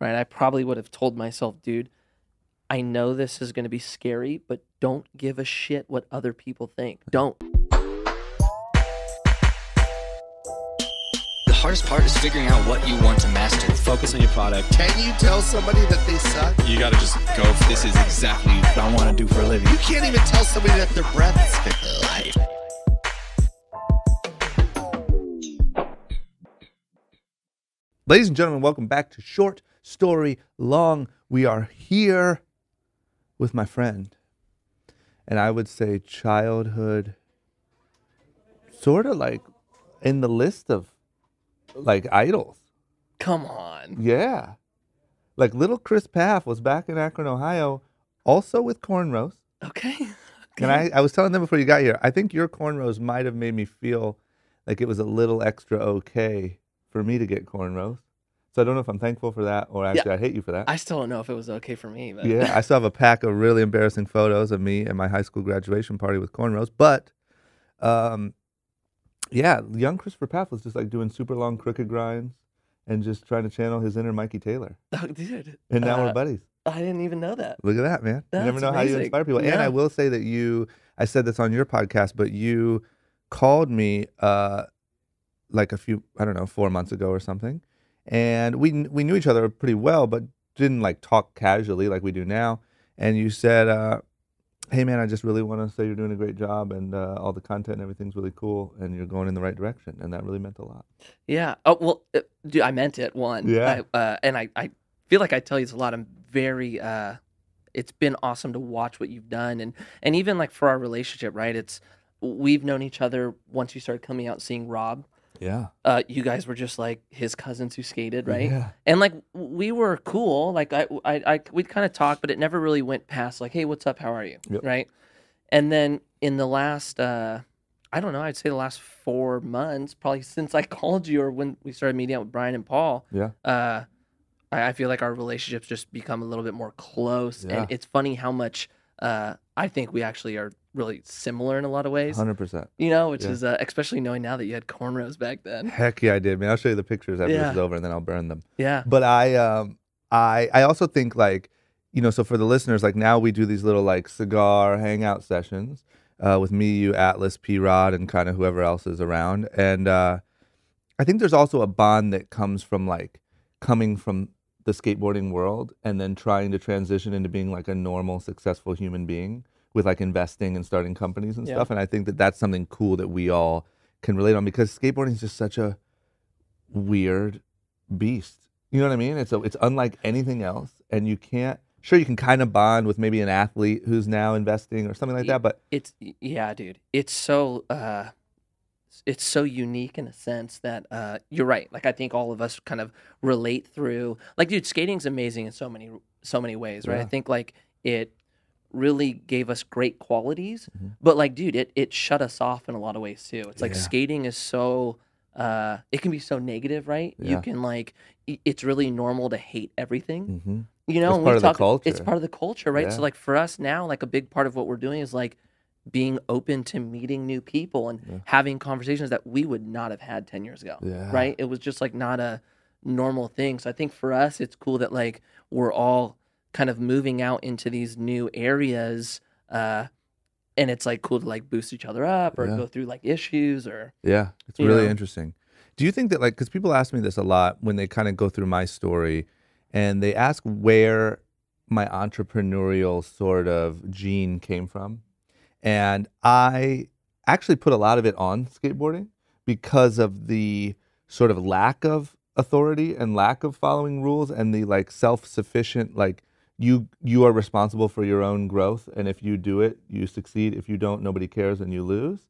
right? I probably would have told myself, dude, I know this is going to be scary, but don't give a shit what other people think. Don't. The hardest part is figuring out what you want to master. Focus on your product. Can you tell somebody that they suck? You got to just go for this is exactly what I want to do for a living. You can't even tell somebody that their breath is life. Ladies and gentlemen, welcome back to Short Story Long. We are here with my friend, and I would say childhood, sort of like in the list of like idols. Come on. Yeah. Like little Chris Paff was back in Akron, Ohio, also with cornrows. Okay. And I was telling them before you got here, I think your cornrows might have made me feel like it was a little extra okay for me to get cornrows. So I don't know if I'm thankful for that or actually I hate you for that. I still don't know if it was okay for me. But. Yeah, I still have a pack of really embarrassing photos of me at my high school graduation party with cornrows. But, yeah, young Christopher Paff was just like doing super long crooked grinds and just trying to channel his inner Mikey Taylor. Oh, dude. And now we're buddies. I didn't even know that. Look at that, man. You never know how you inspire people. Yeah. And I will say that I said this on your podcast, but you called me like 4 months ago or something. And we knew each other pretty well, but didn't like talk casually like we do now. And you said, hey, man, I just really want to say you're doing a great job and all the content and everything's really cool and you're going in the right direction. And that really meant a lot. Yeah. Oh, well, dude, I meant it, one. Yeah. And I feel like I tell you this a lot. I'm very, it's been awesome to watch what you've done. And even like for our relationship, right? We've known each other once you started coming out and seeing Rob. Yeah. You guys were just like his cousins who skated, right? Yeah. And like we were cool. Like we'd kind of talk, but it never really went past like, hey, what's up? How are you? Yep. Right. And then in the last, I don't know, I'd say the last 4 months, probably since I called you or when we started meeting out with Brian and Paul. Yeah. I feel like our relationships just become a little bit more close. Yeah. And it's funny how much I think we actually are really similar in a lot of ways. 100%. You know, which is especially knowing now that you had cornrows back then. Heck yeah, I did, man. I'll show you the pictures after this is over and then I'll burn them. Yeah. But I also think like, so for the listeners, like now we do these little like cigar hangout sessions with me, you, Atlas, P-Rod, and kind of whoever else is around. And I think there's also a bond that comes from like coming from the skateboarding world and then trying to transition into being like a normal, successful human being with like investing and starting companies and stuff. And I think that that's something cool that we all can relate on because skateboarding is just such a weird beast. You know what I mean? It's unlike anything else. And you can kind of bond with maybe an athlete who's now investing or something like that. But dude, it's so unique in a sense that you're right. Like I think all of us kind of relate through. Like, dude, skating's amazing in so many ways, right? Yeah. I think like it really gave us great qualities, but like, dude, it shut us off in a lot of ways too. It's like skating is so it can be so negative, right? Yeah. You can like it's really normal to hate everything. Mm-hmm. You know, it's part of the culture. It's part of the culture, right? Yeah. So like for us now, like a big part of what we're doing is like being open to meeting new people and having conversations that we would not have had 10 years ago, right? It was just like not a normal thing. So I think for us, it's cool that like we're all kind of moving out into these new areas and it's like cool to like boost each other up or go through like issues or. Yeah, it's really interesting. Do you think that like, because people ask me this a lot when they kind of go through my story and they ask where my entrepreneurial sort of gene came from. And I actually put a lot of it on skateboarding because of the sort of lack of authority and lack of following rules and the like self-sufficient, like you are responsible for your own growth. And if you do it, you succeed. If you don't, nobody cares and you lose.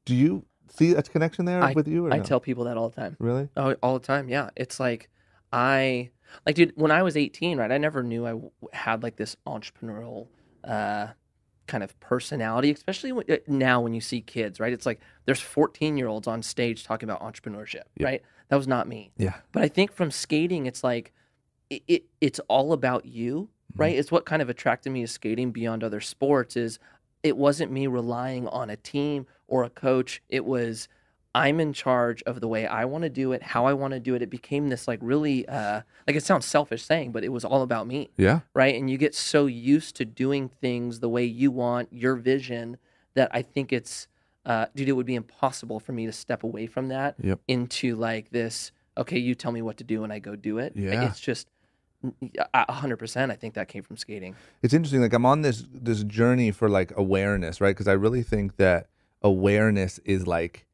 Do you see a connection there with you? Or I no? tell people that all the time. Really? Oh, all the time. Yeah. It's like, dude, when I was 18, right, I never knew I had like this entrepreneurial, kind of personality, especially now when you see kids, right? It's like there's 14-year-olds on stage talking about entrepreneurship, right? That was not me. Yeah. But I think from skating, it's like it's all about you, right? It's what kind of attracted me to skating beyond other sports is it wasn't me relying on a team or a coach. It was I'm in charge of the way I want to do it, how I want to do it. It became this like really, like it sounds selfish saying, but it was all about me. Yeah. Right. And you get so used to doing things the way you want, your vision, that I think it's, dude, it would be impossible for me to step away from that into like this, okay, you tell me what to do and I go do it. Yeah. It's just 100%. I think that came from skating. It's interesting. Like I'm on this journey for like awareness, right? Because I really think that awareness is like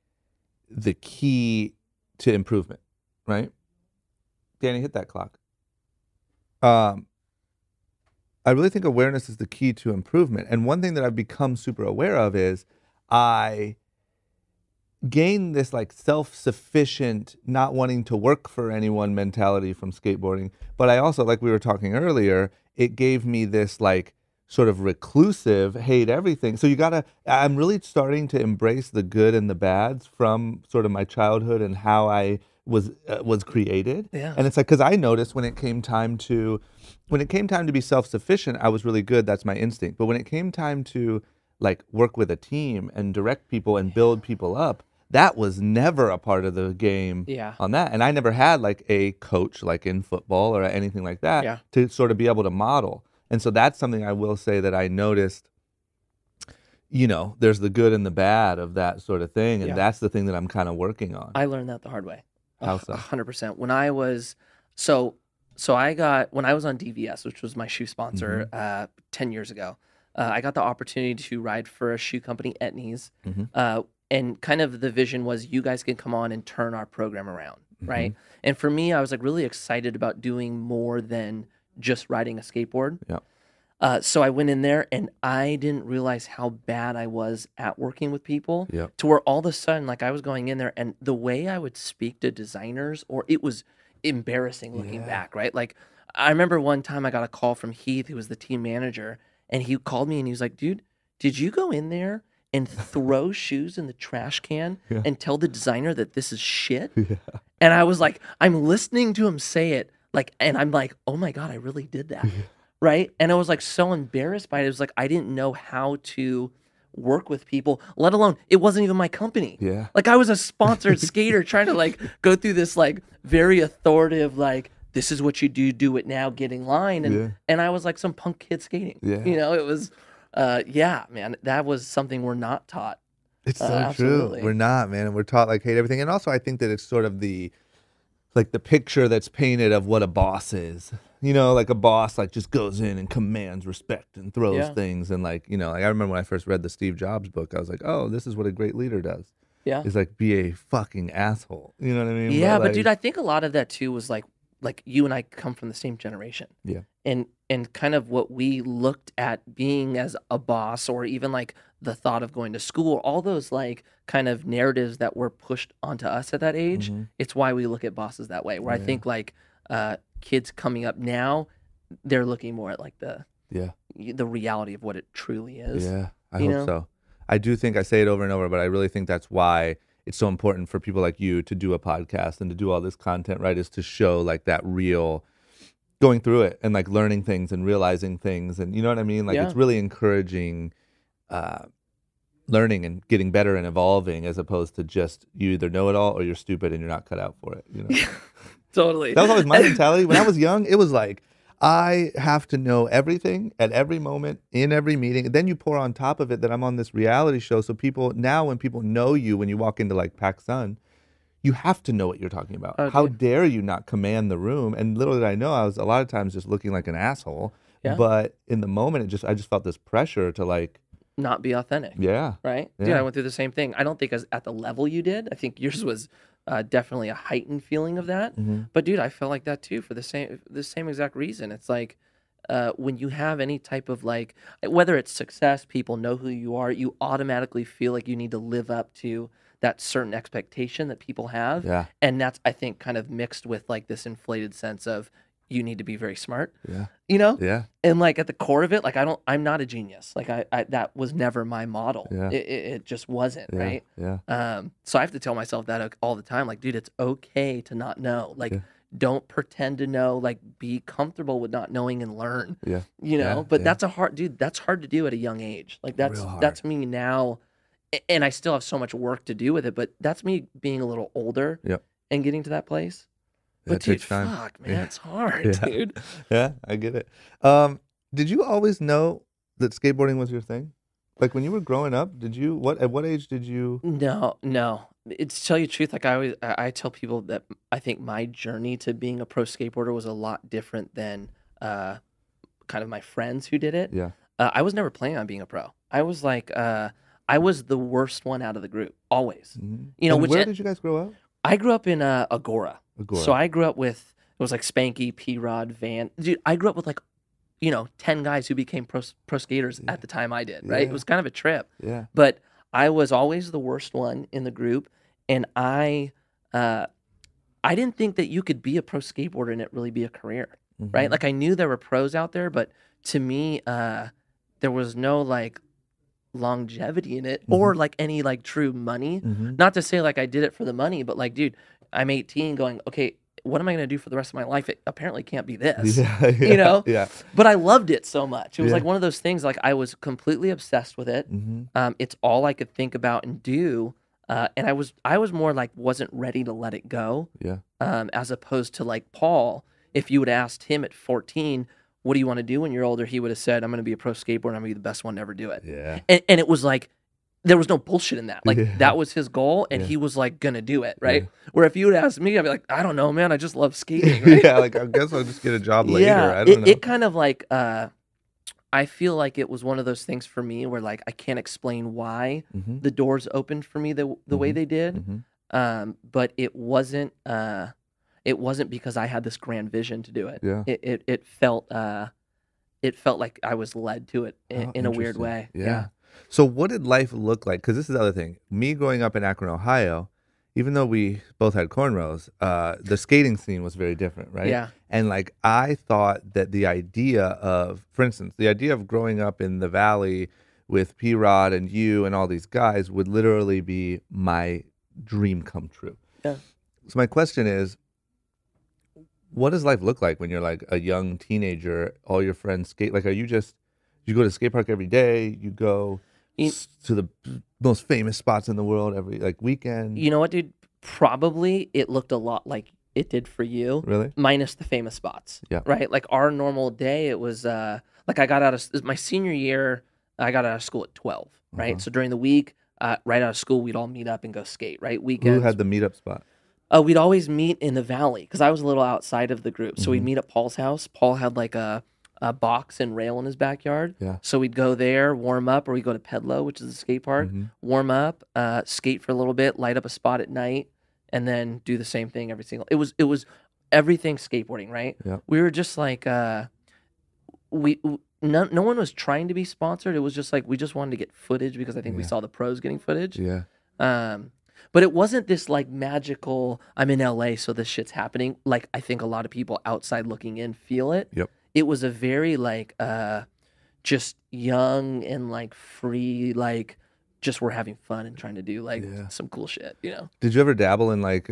the key to improvement, right? Danny, hit that clock. I really think awareness is the key to improvement. And one thing that I've become super aware of is I gained this like self-sufficient, not wanting to work for anyone mentality from skateboarding. But I also, like we were talking earlier, it gave me this like sort of reclusive, hate everything. So I'm really starting to embrace the good and the bads from sort of my childhood and how I was created. Yeah. And it's like, because I noticed when it came time to be self-sufficient, I was really good. That's my instinct. But when it came time to like work with a team and direct people and build people up, that was never a part of the game on that. And I never had like a coach like in football or anything like that to sort of be able to model. And so that's something I will say that I noticed, there's the good and the bad of that sort of thing. And that's the thing that I'm kind of working on. I learned that the hard way. How so? 100%. When I was, when I was on DVS, which was my shoe sponsor 10 years ago, I got the opportunity to ride for a shoe company, Etnies. And kind of the vision was you guys can come on and turn our program around, right? And for me, I was like really excited about doing more than just riding a skateboard. So I went in there and I didn't realize how bad I was at working with people to where all of a sudden, like I was going in there and the way I would speak to designers, or it was embarrassing looking back, right? Like I remember one time I got a call from Heath, who was the team manager, and he called me and he was like, dude, did you go in there and throw shoes in the trash can and tell the designer that this is shit? And I was like, I'm listening to him say it, like, and I'm like, oh my God, I really did that. Right. And I was like so embarrassed by it. It was like, I didn't know how to work with people, let alone it wasn't even my company. Like I was a sponsored skater trying to like go through this like very authoritative, like, this is what you do it now, get in line. And I was like some punk kid skating. It was, man, that was something we're not taught. It's so true. We're not, man. We're taught like hate everything. And also I think that it's sort of the picture that's painted of what a boss is. Like a boss like just goes in and commands respect and throws things. And like, like I remember when I first read the Steve Jobs book, I was like, oh, this is what a great leader does. Is like be a fucking asshole. You know what I mean? Yeah, but dude, I think a lot of that too was like you and I come from the same generation. And kind of what we looked at being as a boss, or even like the thought of going to school, all those like kind of narratives that were pushed onto us at that age. It's why we look at bosses that way, where I think like kids coming up now, they're looking more at like the reality of what it truly is. I hope so. I do think, I say it over and over, but I really think that's why it's so important for people like you to do a podcast and to do all this content, right? Is to show like that real going through it and like learning things and realizing things. And you know what I mean? Like it's really encouraging learning and getting better and evolving, as opposed to just you either know it all or you're stupid and you're not cut out for it. Totally. That was always my mentality. When I was young, it was like, I have to know everything at every moment, in every meeting. And then you pour on top of it that I'm on this reality show. So people, now when people know you, when you walk into like PacSun, you have to know what you're talking about. How dare you not command the room? And little did I know, I was a lot of times just looking like an asshole. But in the moment, I just felt this pressure to like, not be authentic. Right? Dude, I went through the same thing. I don't think as at the level you did. I think yours was definitely a heightened feeling of that. But dude, I felt like that too for the same exact reason. It's like when you have any type of like, whether it's success, people know who you are, you automatically feel like you need to live up to that certain expectation that people have. And that's, I think, kind of mixed with like this inflated sense of you need to be very smart. And like at the core of it, like I'm not a genius. Like I that was never my model. It just wasn't, right? So I have to tell myself that all the time. Like, dude, it's okay to not know. Like, don't pretend to know. Like, be comfortable with not knowing and learn. But that's hard to do at a young age. Like that's me now and I still have so much work to do with it, but that's me being a little older Yep. and getting to that place. Yeah, But it dude, takes time. fuck, man, Yeah. it's hard, Yeah. dude. Yeah, I get it. Did you always know that skateboarding was your thing? Like when you were growing up, at what age did you? No. It's to tell you the truth, like I tell people that I think my journey to being a pro skateboarder was a lot different than kind of my friends who did it. Yeah. I was never planning on being a pro. I was like, I was the worst one out of the group, always. Mhm. You know, And which where did you guys grow up? I grew up in Agora. Agora. So I grew up with, it was like Spanky, P-Rod, Van. Dude, I grew up with like, 10 guys who became pro skaters at the time I did, right? Yeah. It was kind of a trip. Yeah. But I was always the worst one in the group, and I didn't think that you could be a pro skateboarder and it really be a career, right? Mhm. Like I knew there were pros out there, but to me, there was no like longevity in it or like any like true money. Mhm. Not to say like I did it for the money, but like, dude, I'm 18 going, okay, what am I going to do for the rest of my life? It apparently can't be this, Yeah. Yeah. But I loved it so much. It was Yeah. like one of those things, like I was completely obsessed with it. Mhm. It's all I could think about and do. And I was more like wasn't ready to let it go. Yeah. As opposed to like Paul, if you would have asked him at 14, what do you want to do when you're older? He would have said, I'm going to be a pro skateboarder. I'm going to be the best one to ever do it. Yeah. And it was like, there was no bullshit in that. Like Yeah. that was his goal, and Yeah. he was like gonna do it, right? Yeah. Where if you would ask me, I'd be like, I don't know, man. I just love skating. Right? Yeah. Like I guess I'll just get a job later. Yeah, I don't know. it kind of like I feel like it was one of those things for me where like I can't explain why Mhm. the doors opened for me the way they did. Mhm. But it wasn't because I had this grand vision to do it. Yeah. It felt like I was led to it Oh, in a weird interesting. way. Yeah. So what did life look like? Because this is the other thing. Me growing up in Akron, Ohio, even though we both had cornrows, the skating scene was very different, right? Yeah. And like I thought that the idea of, for instance, the idea of growing up in the valley with P-Rod and you and all these guys would literally be my dream come true. Yeah. So my question is, what does life look like when you're like a young teenager, all your friends skate? Like, you go to the skate park every day, you go to the most famous spots in the world every like weekend? You know what, dude? Probably it looked a lot like it did for you. Really? Minus the famous spots. Yeah. Right? Like our normal day, it was like I got out of my senior year, I got out of school at 12, right? Uh-huh. So during the week, right out of school, we'd all meet up and go skate, right? Who Weekends. had the meetup spot? We'd always meet in the valley because I was a little outside of the group. So we'd meet at Paul's house. Paul had like a box and rail in his backyard. Yeah. So we'd go there, warm up, or we'd go to Pedlo, which is a skate park, warm up, skate for a little bit, light up a spot at night, and then do the same thing every single. It was everything skateboarding, right? Yeah. We were just like no one was trying to be sponsored. It was just like we just wanted to get footage because I think we saw the pros getting footage. Yeah. But it wasn't this like magical, I'm in LA, so this shit's happening. Like I think a lot of people outside looking in feel it. Yep. It was a very like just young and like free, like just we're having fun and trying to do like some cool shit, you know? Did you ever dabble in like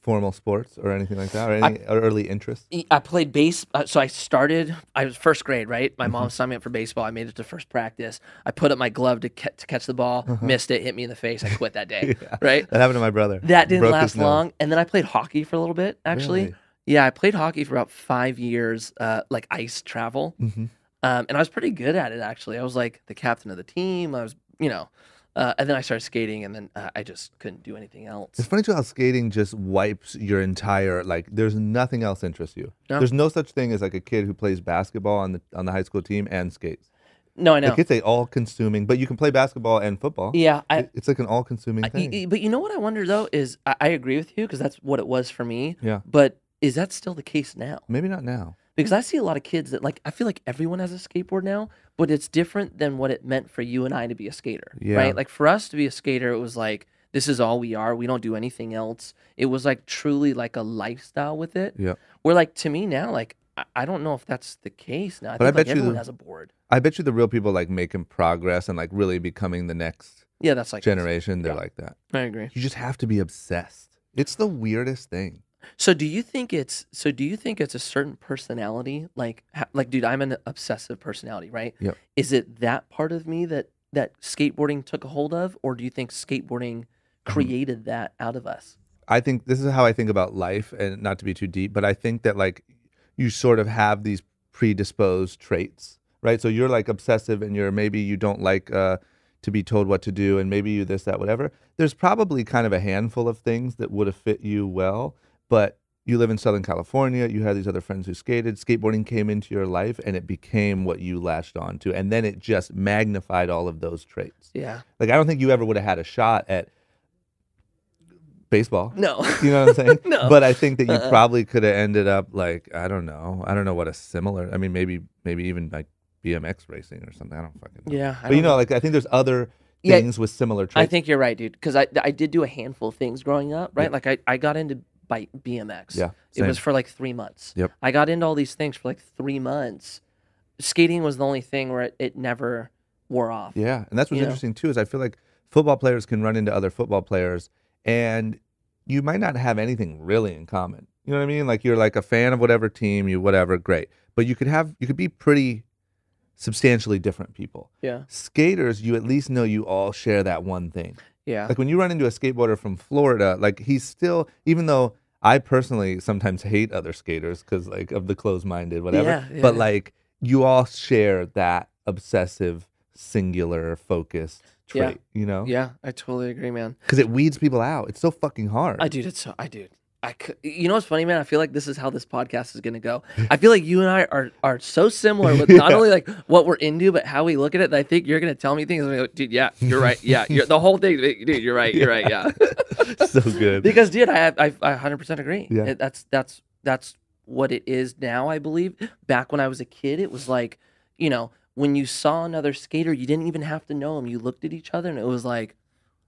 formal sports or anything like that, or any early interest? I played bass. So I was first grade, right? My mom signed me up for baseball. I made it to first practice. I put up my glove to catch the ball, missed it, hit me in the face. I quit that day, right? That happened to my brother. That didn't Broke last his nose. long. And then I played hockey for a little bit, actually. Really? Yeah, I played hockey for about 5 years, like ice travel. Mm-hmm. And I was pretty good at it, actually. I was like the captain of the team. I was, and then I started skating, and then I just couldn't do anything else. It's funny too how skating just wipes your entire, like, there's nothing else interests you. No. There's no such thing as like a kid who plays basketball on the high school team and skates. No, I know. Like, it's a all-consuming, but you can play basketball and football. Yeah, It's like an all-consuming thing. But you know what I wonder though is I agree with you because that's what it was for me. Yeah. But is that still the case now? Maybe not now. Because I see a lot of kids that like I feel like everyone has a skateboard now, but it's different than what it meant for you and I to be a skater. Yeah. Right? Like for us to be a skater, it was like this is all we are. We don't do anything else. It was like truly like a lifestyle with it. Yeah. Where like to me now, like I don't know if that's the case now. I But I think like bet you everyone the- has a board. I bet you the real people like making progress and like really becoming the next Yeah, that's like generation, they're Yeah. like that. I agree. You just have to be obsessed. It's the weirdest thing. So do you think it's a certain personality? Like dude, I'm an obsessive personality, right? Yep. Is it that part of me that that skateboarding took a hold of, or do you think skateboarding created that out of us? I think this is how I think about life, and not to be too deep, but I think that like you sort of have these predisposed traits, right? So you're like obsessive, and maybe you don't like to be told what to do, and maybe you this, that, whatever. There's probably kind of a handful of things that would have fit you well, but you live in Southern California, you had these other friends who skated, skateboarding came into your life, and it became what you latched on to, and then it just magnified all of those traits. Yeah. Like I don't think you ever would have had a shot at baseball. No. You know what I'm saying? No. But I think that you probably could have ended up like, I don't know what a similar, I mean, maybe even like BMX racing or something. I don't fucking know. Yeah. But like I think there's other things with similar traits. I think you're right, dude. Because I did do a handful of things growing up, right? Yeah. Like I got into BMX. Yeah. It was for like 3 months. Yep. I got into all these things for like 3 months. Skating was the only thing where it never wore off. Yeah. And that's what's interesting too, is I feel like football players can run into other football players and you might not have anything really in common. You know what I mean? Like you're like a fan of whatever team, whatever, great. But you could be pretty substantially different people. Yeah. Skaters, you at least know you all share that one thing. Yeah. Like when you run into a skateboarder from Florida, like he's still, even though I personally sometimes hate other skaters because like of the closed-minded, whatever, but like you all share that obsessive, singular, focused trait, you know? Yeah, I totally agree, man. Because it weeds people out. It's so fucking hard. You know what's funny, man? I feel like this is how this podcast is going to go. I feel like you and I are so similar with not only like what we're into, but how we look at it. That I think you're going to tell me things. And I'm like, dude, yeah, you're right. Yeah, the whole thing, dude, you're right. You're right. Yeah. So good. Because, dude, I 100% agree. Yeah. That's what it is now, I believe. Back when I was a kid, it was like, when you saw another skater, you didn't even have to know him. You looked at each other and it was like,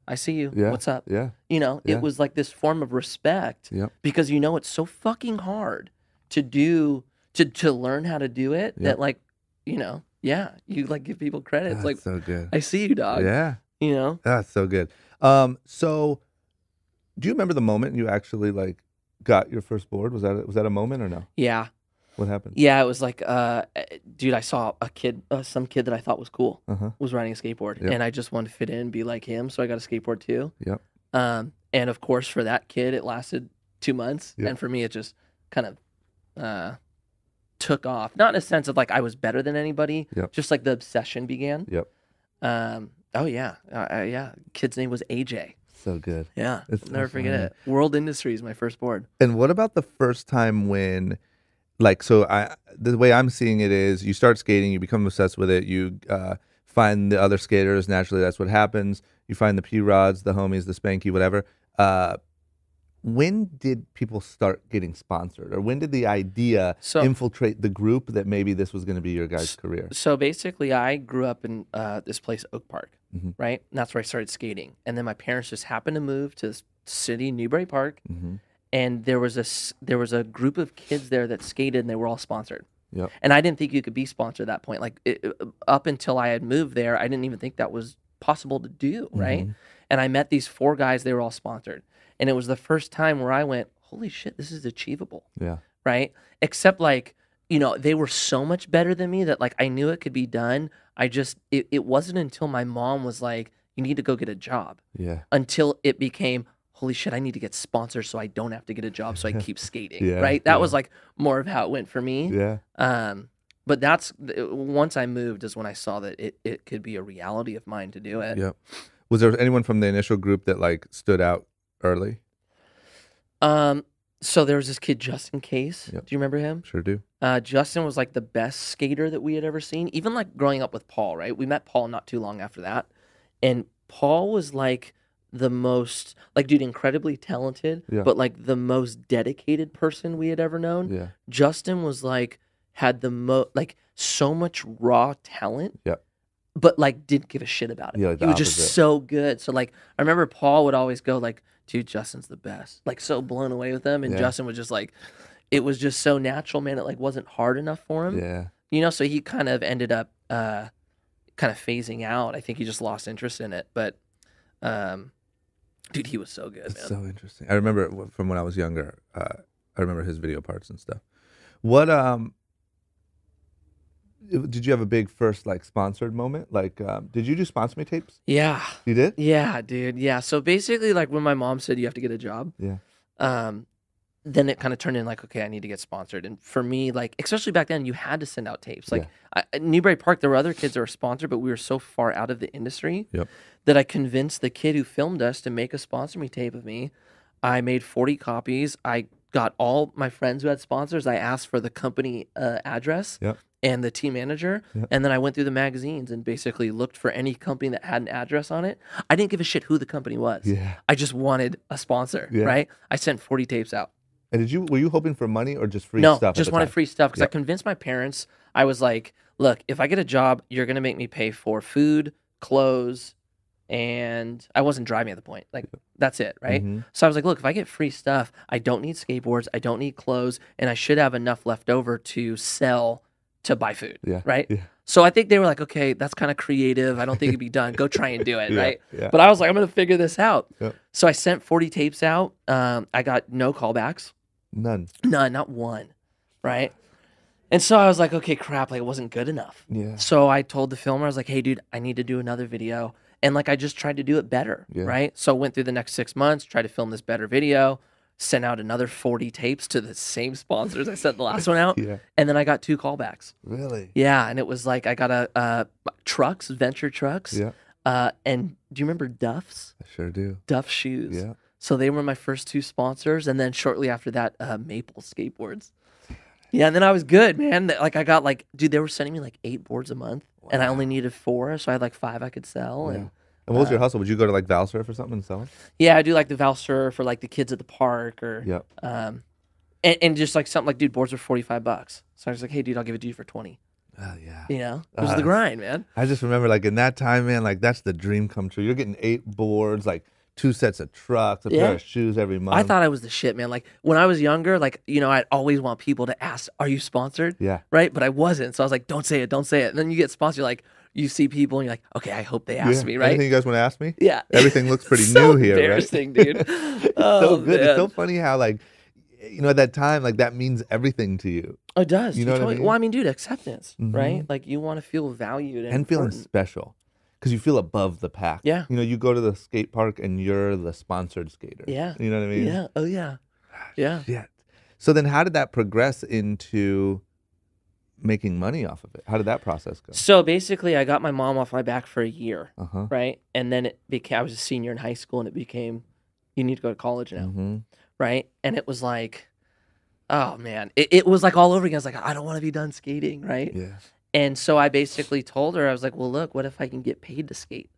I see you. Yeah. What's up? Yeah. It was like this form of respect because it's so fucking hard to do, to learn how to do it that like, you like give people credit. It's like, so good. I see you, dog. Yeah. That's so good. So do you remember the moment you actually like got your first board? Was that a moment or no? Yeah. What happened? Yeah, it was like, dude, I saw some kid that I thought was cool, was riding a skateboard, and I just wanted to fit in and be like him, so I got a skateboard too. Yep. And of course, for that kid, it lasted 2 months, and for me, it just kind of took off. Not in a sense of like I was better than anybody, just like the obsession began. Yep. Oh yeah, kid's name was AJ. So good. Yeah, never forget it. World Industries, my first board. And what about the first time when? Like, so the way I'm seeing it is you start skating, you become obsessed with it, you find the other skaters, naturally that's what happens. You find the P-Rods, the homies, the Spanky, whatever. When did people start getting sponsored? Or when did the idea infiltrate the group that maybe this was going to be your guys' career? So basically, I grew up in this place, Oak Park, right? And that's where I started skating. And then my parents just happened to move to this city, Newbury Park. And there was a group of kids there that skated, and they were all sponsored. Yep. And I didn't think you could be sponsored at that point. Like up until I had moved there, I didn't even think that was possible to do, right? And I met these 4 guys; they were all sponsored, and it was the first time where I went, "Holy shit, this is achievable!" Yeah. Right? Except like they were so much better than me that like I knew it could be done. It wasn't until my mom was like, "You need to go get a job." Yeah. Until it became, holy shit, I need to get sponsors so I don't have to get a job so I keep skating, Yeah, right? That was like more of how it went for me. Yeah. But that's, once I moved is when I saw that it could be a reality of mine to do it. Yep. Was there anyone from the initial group that like stood out early? So there was this kid, Justin Case. Yep. Do you remember him? Sure do. Justin was like the best skater that we had ever seen. Even like growing up with Paul, right? We met Paul not too long after that. And Paul was like the most, like, dude, incredibly talented, but like the most dedicated person we had ever known. Yeah. Justin was like, had the like so much raw talent. Yeah. But like didn't give a shit about it. Yeah, like he was just so good. So like I remember Paul would always go like, dude, Justin's the best. Like so blown away with him. And Justin was just like, it was just so natural, man. It like wasn't hard enough for him. Yeah. So he kind of ended up kind of phasing out. I think he just lost interest in it. But dude, he was so good, man. So interesting. I remember from when I was younger, I remember his video parts and stuff. What did you have a big first like sponsored moment? Like, did you do sponsor me tapes? Yeah. You did? Yeah, dude. Yeah. So basically, like when my mom said you have to get a job, Yeah. then it kind of turned in like, okay, I need to get sponsored. And for me, like, especially back then, you had to send out tapes. Like at Newberry Park, there were other kids that were sponsored, but we were so far out of the industry that I convinced the kid who filmed us to make a sponsor me tape of me. I made 40 copies. I got all my friends who had sponsors. I asked for the company address and the team manager. And then I went through the magazines and basically looked for any company that had an address on it. I didn't give a shit who the company was. I just wanted a sponsor, right? I sent 40 tapes out. And were you hoping for money or just free stuff? No, just wanted free stuff because I convinced my parents. I was like, look, if I get a job, you're going to make me pay for food, clothes, and I wasn't driving at the point. Like, that's it, right? So I was like, look, if I get free stuff, I don't need skateboards, I don't need clothes, and I should have enough left over to sell to buy food, right? So I think they were like, okay, that's kind of creative. I don't think it'd be done. Go try and do it, right? But I was like, I'm going to figure this out. So I sent 40 tapes out. I got no callbacks. None, not one, right? And so I was like, okay, crap, like it wasn't good enough. So I told the filmer, I was like, hey, dude, I need to do another video. And like I just tried to do it better, right? So I went through the next 6 months, tried to film this better video, sent out another 40 tapes to the same sponsors I sent the last one out, and then I got 2 callbacks. Really? Yeah, and it was like I got a trucks, Venture Trucks. And do you remember Duff's? I sure do. Duff shoes. So they were my first 2 sponsors, and then shortly after that, Maple skateboards. Yeah, and then I was good, man. Like I got like, dude, they were sending me like 8 boards a month, and I only needed 4, so I had like 5 I could sell. And what was your hustle? Would you go to like Valsurf or something and sell them? Yeah, I do like the Valsurf or like the kids at the park or and just like something like, dude, boards are $45. So I was like, hey, dude, I'll give it to you for 20. Oh yeah. You know, it was the grind, man. I just remember like in that time, man, like that's the dream come true. You're getting 8 boards, like 2 sets of trucks, a pair of shoes every month. I thought I was the shit, man. Like when I was younger, like, you know, I'd always want people to ask, are you sponsored? Right? But I wasn't. So I was like, don't say it, don't say it. And then you get sponsored, like you see people and you're like, okay, I hope they ask me, right? Anything you guys want to ask me? Yeah. Everything looks pretty so new here, embarrassing, right? dude. It's Oh, so good. man. It's so funny how like, you know, at that time, like that means everything to you. Oh, it does. You know what I mean? Well, I mean, dude, acceptance, right? Like you want to feel valued and feeling important. special. Because you feel above the pack. Yeah. You know, you go to the skate park and you're the sponsored skater. Yeah. You know what I mean? Yeah. Oh, yeah. Yeah. Shit. So then how did that progress into making money off of it? How did that process go? So basically, I got my mom off my back for a year, right? And then it became, I was a senior in high school and it became, you need to go to college now, right? And it was like, oh, man. It was like all over again. I was like, I don't want to be done skating, right? Yeah. And so I basically told her, I was like, well, look, what if I can get paid to skate?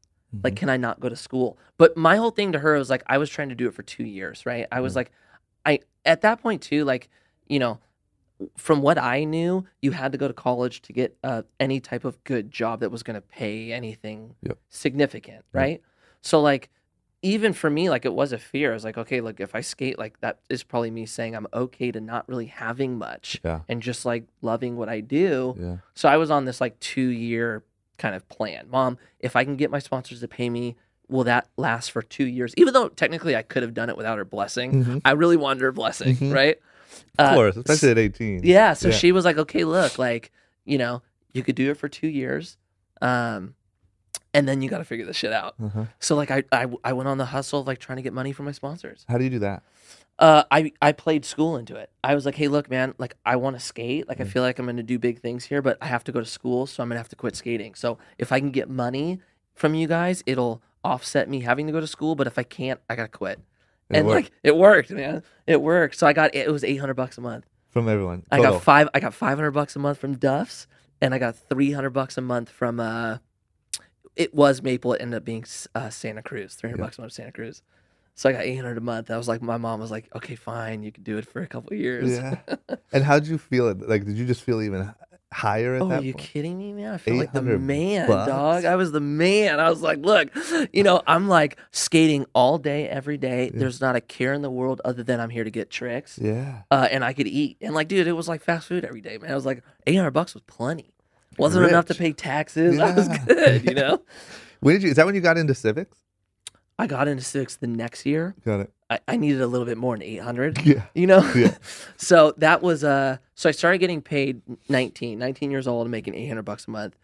Like, can I not go to school? But my whole thing to her was like, I was trying to do it for 2 years, right? I was like, at that point too, like, you know, from what I knew, you had to go to college to get any type of good job that was going to pay anything significant, right? So like, even for me, like it was a fear. I was like, okay, look, if I skate, like that is probably me saying I'm okay to not really having much and just like loving what I do. So I was on this like 2-year kind of plan. Mom, if I can get my sponsors to pay me, will that last for 2 years? Even though technically I could have done it without her blessing. I really wanted her blessing, right? Of course, especially at 18. Yeah. So she was like, okay, look, like, you know, you could do it for 2 years. And then you got to figure this shit out. So like I went on the hustle of like trying to get money from my sponsors. How do you do that? I played school into it. I was like, hey, look, man, like I want to skate. Like I feel like I'm going to do big things here, but I have to go to school. So I'm going to have to quit skating. So if I can get money from you guys, it'll offset me having to go to school. But if I can't, I got to quit. And like it worked, man. It worked. So it was $800 a month. From everyone. I got $500 a month from Duff's, and I got $300 a month from it was Maple. It ended up being Santa Cruz. $300 a month Santa Cruz. So I got $800 a month. I was like, my mom was like, okay, fine, you can do it for a couple of years. Yeah. And how did you feel it? Like, did you just feel even higher at that point? Are you kidding me, man? I felt like the man, dog. I was the man. I was like, look, you know, I'm like skating all day, every day. There's not a care in the world other than I'm here to get tricks. Yeah. And I could eat. And like, dude, it was like fast food every day, man. I was like, $800 was plenty. Wasn't enough to pay taxes. I was good, you know? Is that when you got into civics? I got into civics the next year. Got it. I needed a little bit more than 800. Yeah. You know? Yeah. So that was so I started getting paid 19 years old and making $800 a month.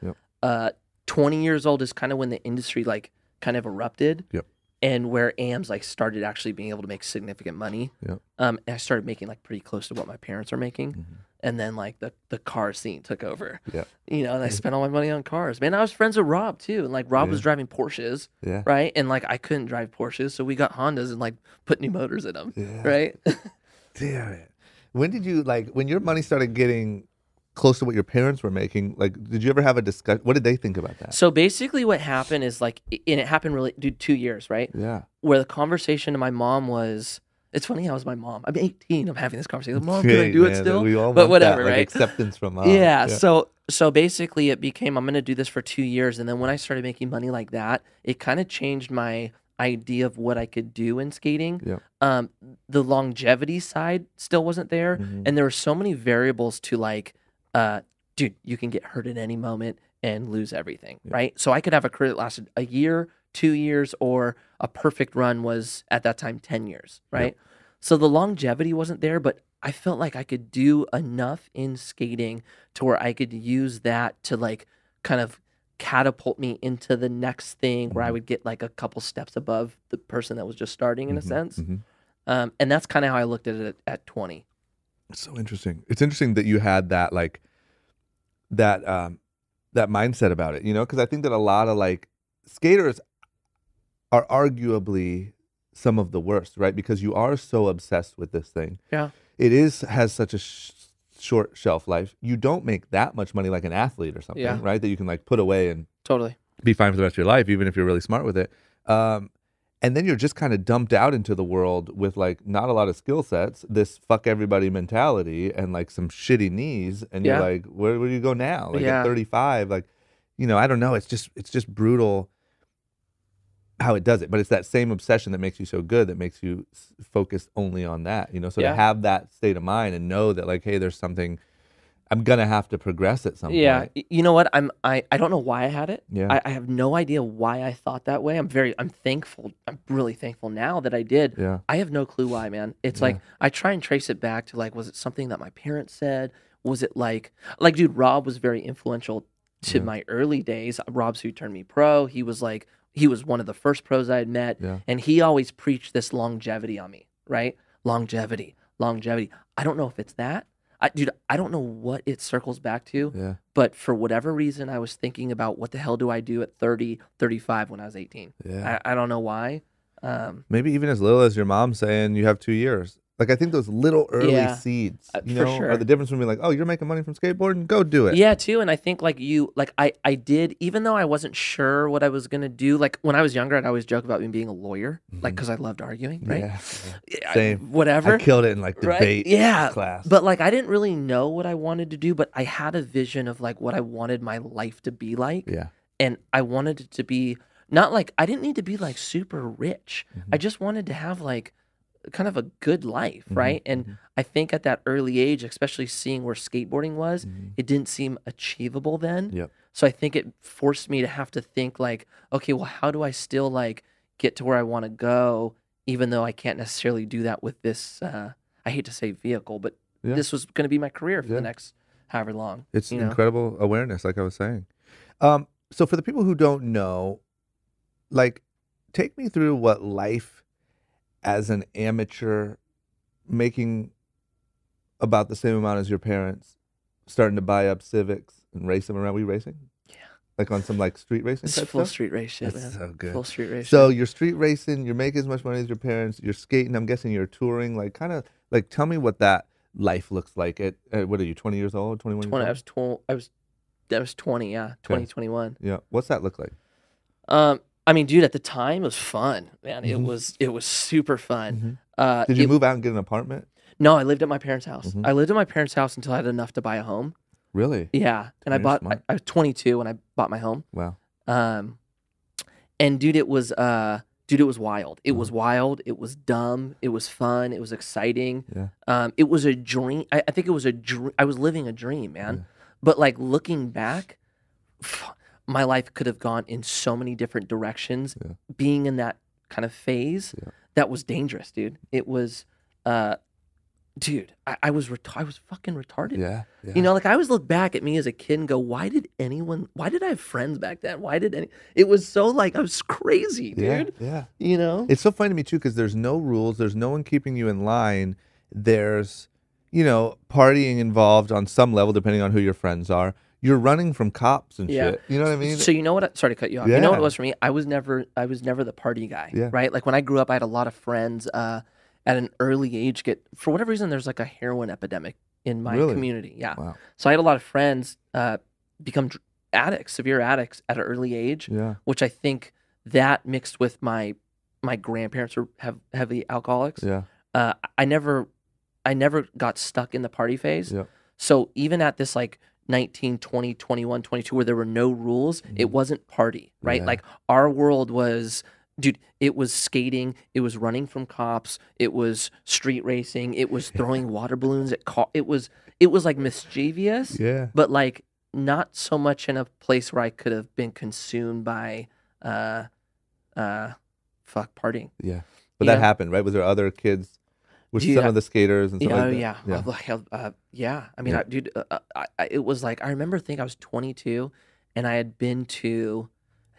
Yep. 20 years old is kind of when the industry like kind of erupted. Yep. And where AMs like started actually being able to make significant money. Yep. And I started making like pretty close to what my parents are making. Mm-hmm. And then like the car scene took over. Yeah. You know, and I spent all my money on cars. Man, I was friends with Rob too. And like Rob was driving Porsches. Yeah. Right. And like I couldn't drive Porsches. So we got Hondas and like put new motors in them. Yeah. Right. Damn it. When did you when your money started getting close to what your parents were making, like, did you ever have a discussion? What did they think about that? So basically what happened is like, and it happened really, 2 years, right? Yeah. Where the conversation to my mom was, it's funny, I was my mom. I'm 18, I'm having this conversation. Mom, can I do it still? We all but want whatever, that, right? Acceptance from mom. Yeah. So basically it became, I'm going to do this for 2 years. And then when I started making money like that, it kind of changed my idea of what I could do in skating. Yeah. The longevity side still wasn't there. Mm-hmm. And there were so many variables to like, dude, you can get hurt at any moment and lose everything, right? So I could have a career that lasted a year, 2 years, or a perfect run was at that time 10 years, right? Yep. So the longevity wasn't there, but I felt like I could do enough in skating to where I could use that to like kind of catapult me into the next thing where I would get like a couple steps above the person that was just starting in a sense. Mm-hmm. And that's kind of how I looked at it at 20. It's so interesting. It's interesting that you had that like that mindset about it, you know, because I think that a lot of like skaters are arguably some of the worst, right? Because you are so obsessed with this thing. Yeah. It has such a short shelf life. You don't make that much money like an athlete or something, right? That you can like put away and totally be fine for the rest of your life, even if you're really smart with it. And then you're just kind of dumped out into the world with like not a lot of skill sets, this fuck everybody mentality, and like some shitty knees. And you're like, where do you go now? Like at 35, like, you know, I don't know. It's just brutal how it does it. But it's that same obsession that makes you so good, that makes you focus only on that, you know? So to have that state of mind and know that like, hey, there's something, I'm gonna have to progress at some point. Yeah, you know what? I don't know why I had it. Yeah, I have no idea why I thought that way. I'm thankful. I'm really thankful now that I did. Yeah, I have no clue why, man. It's like I try and trace it back to like, was it something that my parents said? Was it like, dude, Rob was very influential to my early days. Rob's who turned me pro. He was one of the first pros I had met, and he always preached this longevity on me, right? Longevity. I don't know if it's that. Dude, I don't know what it circles back to, but for whatever reason, I was thinking about what the hell do I do at 30, 35 when I was 18. Yeah. I don't know why. Maybe even as little as your mom saying you have 2 years. Like, I think those little early seeds, you know, are the difference between like, oh, you're making money from skateboarding, go do it. Yeah, too. And I think like I did, even though I wasn't sure what I was going to do, like when I was younger, I'd always joke about me being a lawyer, like, because I loved arguing, right? Yeah. Same. Whatever. I killed it in like debate class. But like, I didn't really know what I wanted to do, but I had a vision of like what I wanted my life to be like. Yeah. And I wanted it to be not like, I didn't need to be like super rich. I just wanted to have like kind of a good life, right? And I think at that early age, especially seeing where skateboarding was, it didn't seem achievable then. Yep. So I think it forced me to have to think like, okay, well, how do I still like get to where I want to go, even though I can't necessarily do that with this, I hate to say vehicle, but this was going to be my career for the next however long. It's incredible awareness, like I was saying. So for the people who don't know, like, take me through what life as an amateur, making about the same amount as your parents, starting to buy up Civics and race them around. Were you racing? Yeah. Like on some like street racing It's type full stuff? street race shit, That's man. so good. Full street race So shit. you're street racing, you're making as much money as your parents, you're skating, I'm guessing you're touring, like kind of, like tell me what that life looks like at what are you, 20 years old, 21 years old? I was 20, 20, 21. Yeah. What's that look like? I mean, dude, at the time it was fun, man. It was super fun. Did you move out and get an apartment? No, I lived at my parents' house. I lived at my parents' house until I had enough to buy a home. Really? Yeah, and I was 22 when I bought my home. Wow. And dude, it was wild. It was wild. It was dumb. It was fun. It was exciting. Yeah. It was a dream. I think it was a dream. I was living a dream, man. Yeah. But like looking back, my life could have gone in so many different directions being in that kind of phase that was dangerous, dude. It was, dude, I was fucking retarded. Yeah. You know, like I always look back at me as a kid and go, why did I have friends back then? It was so like, I was crazy, dude. Yeah. You know? It's so funny to me too, because there's no rules. There's no one keeping you in line. There's, you know, partying involved on some level, depending on who your friends are. You're running from cops and shit. You know what I mean? So you know what? Sorry to cut you off. You know what it was for me? I was never the party guy, right? Like when I grew up, I had a lot of friends, at an early age for whatever reason, there's like a heroin epidemic in my community. Yeah. Wow. So I had a lot of friends become severe addicts at an early age, which I think that mixed with my grandparents have heavy alcoholics. Yeah. I never got stuck in the party phase. Yeah. So even at this like 19, 20, 21, 22, where there were no rules, it wasn't party, right? Yeah. Like our world was, dude, it was skating, it was running from cops, it was street racing, it was throwing water balloons at it was like mischievous, but like not so much in a place where I could have been consumed by partying. Yeah. But that happened, right? Was there other kids with some of the skaters and stuff like that? I mean, it was like, I remember thinking I was 22 and I had been to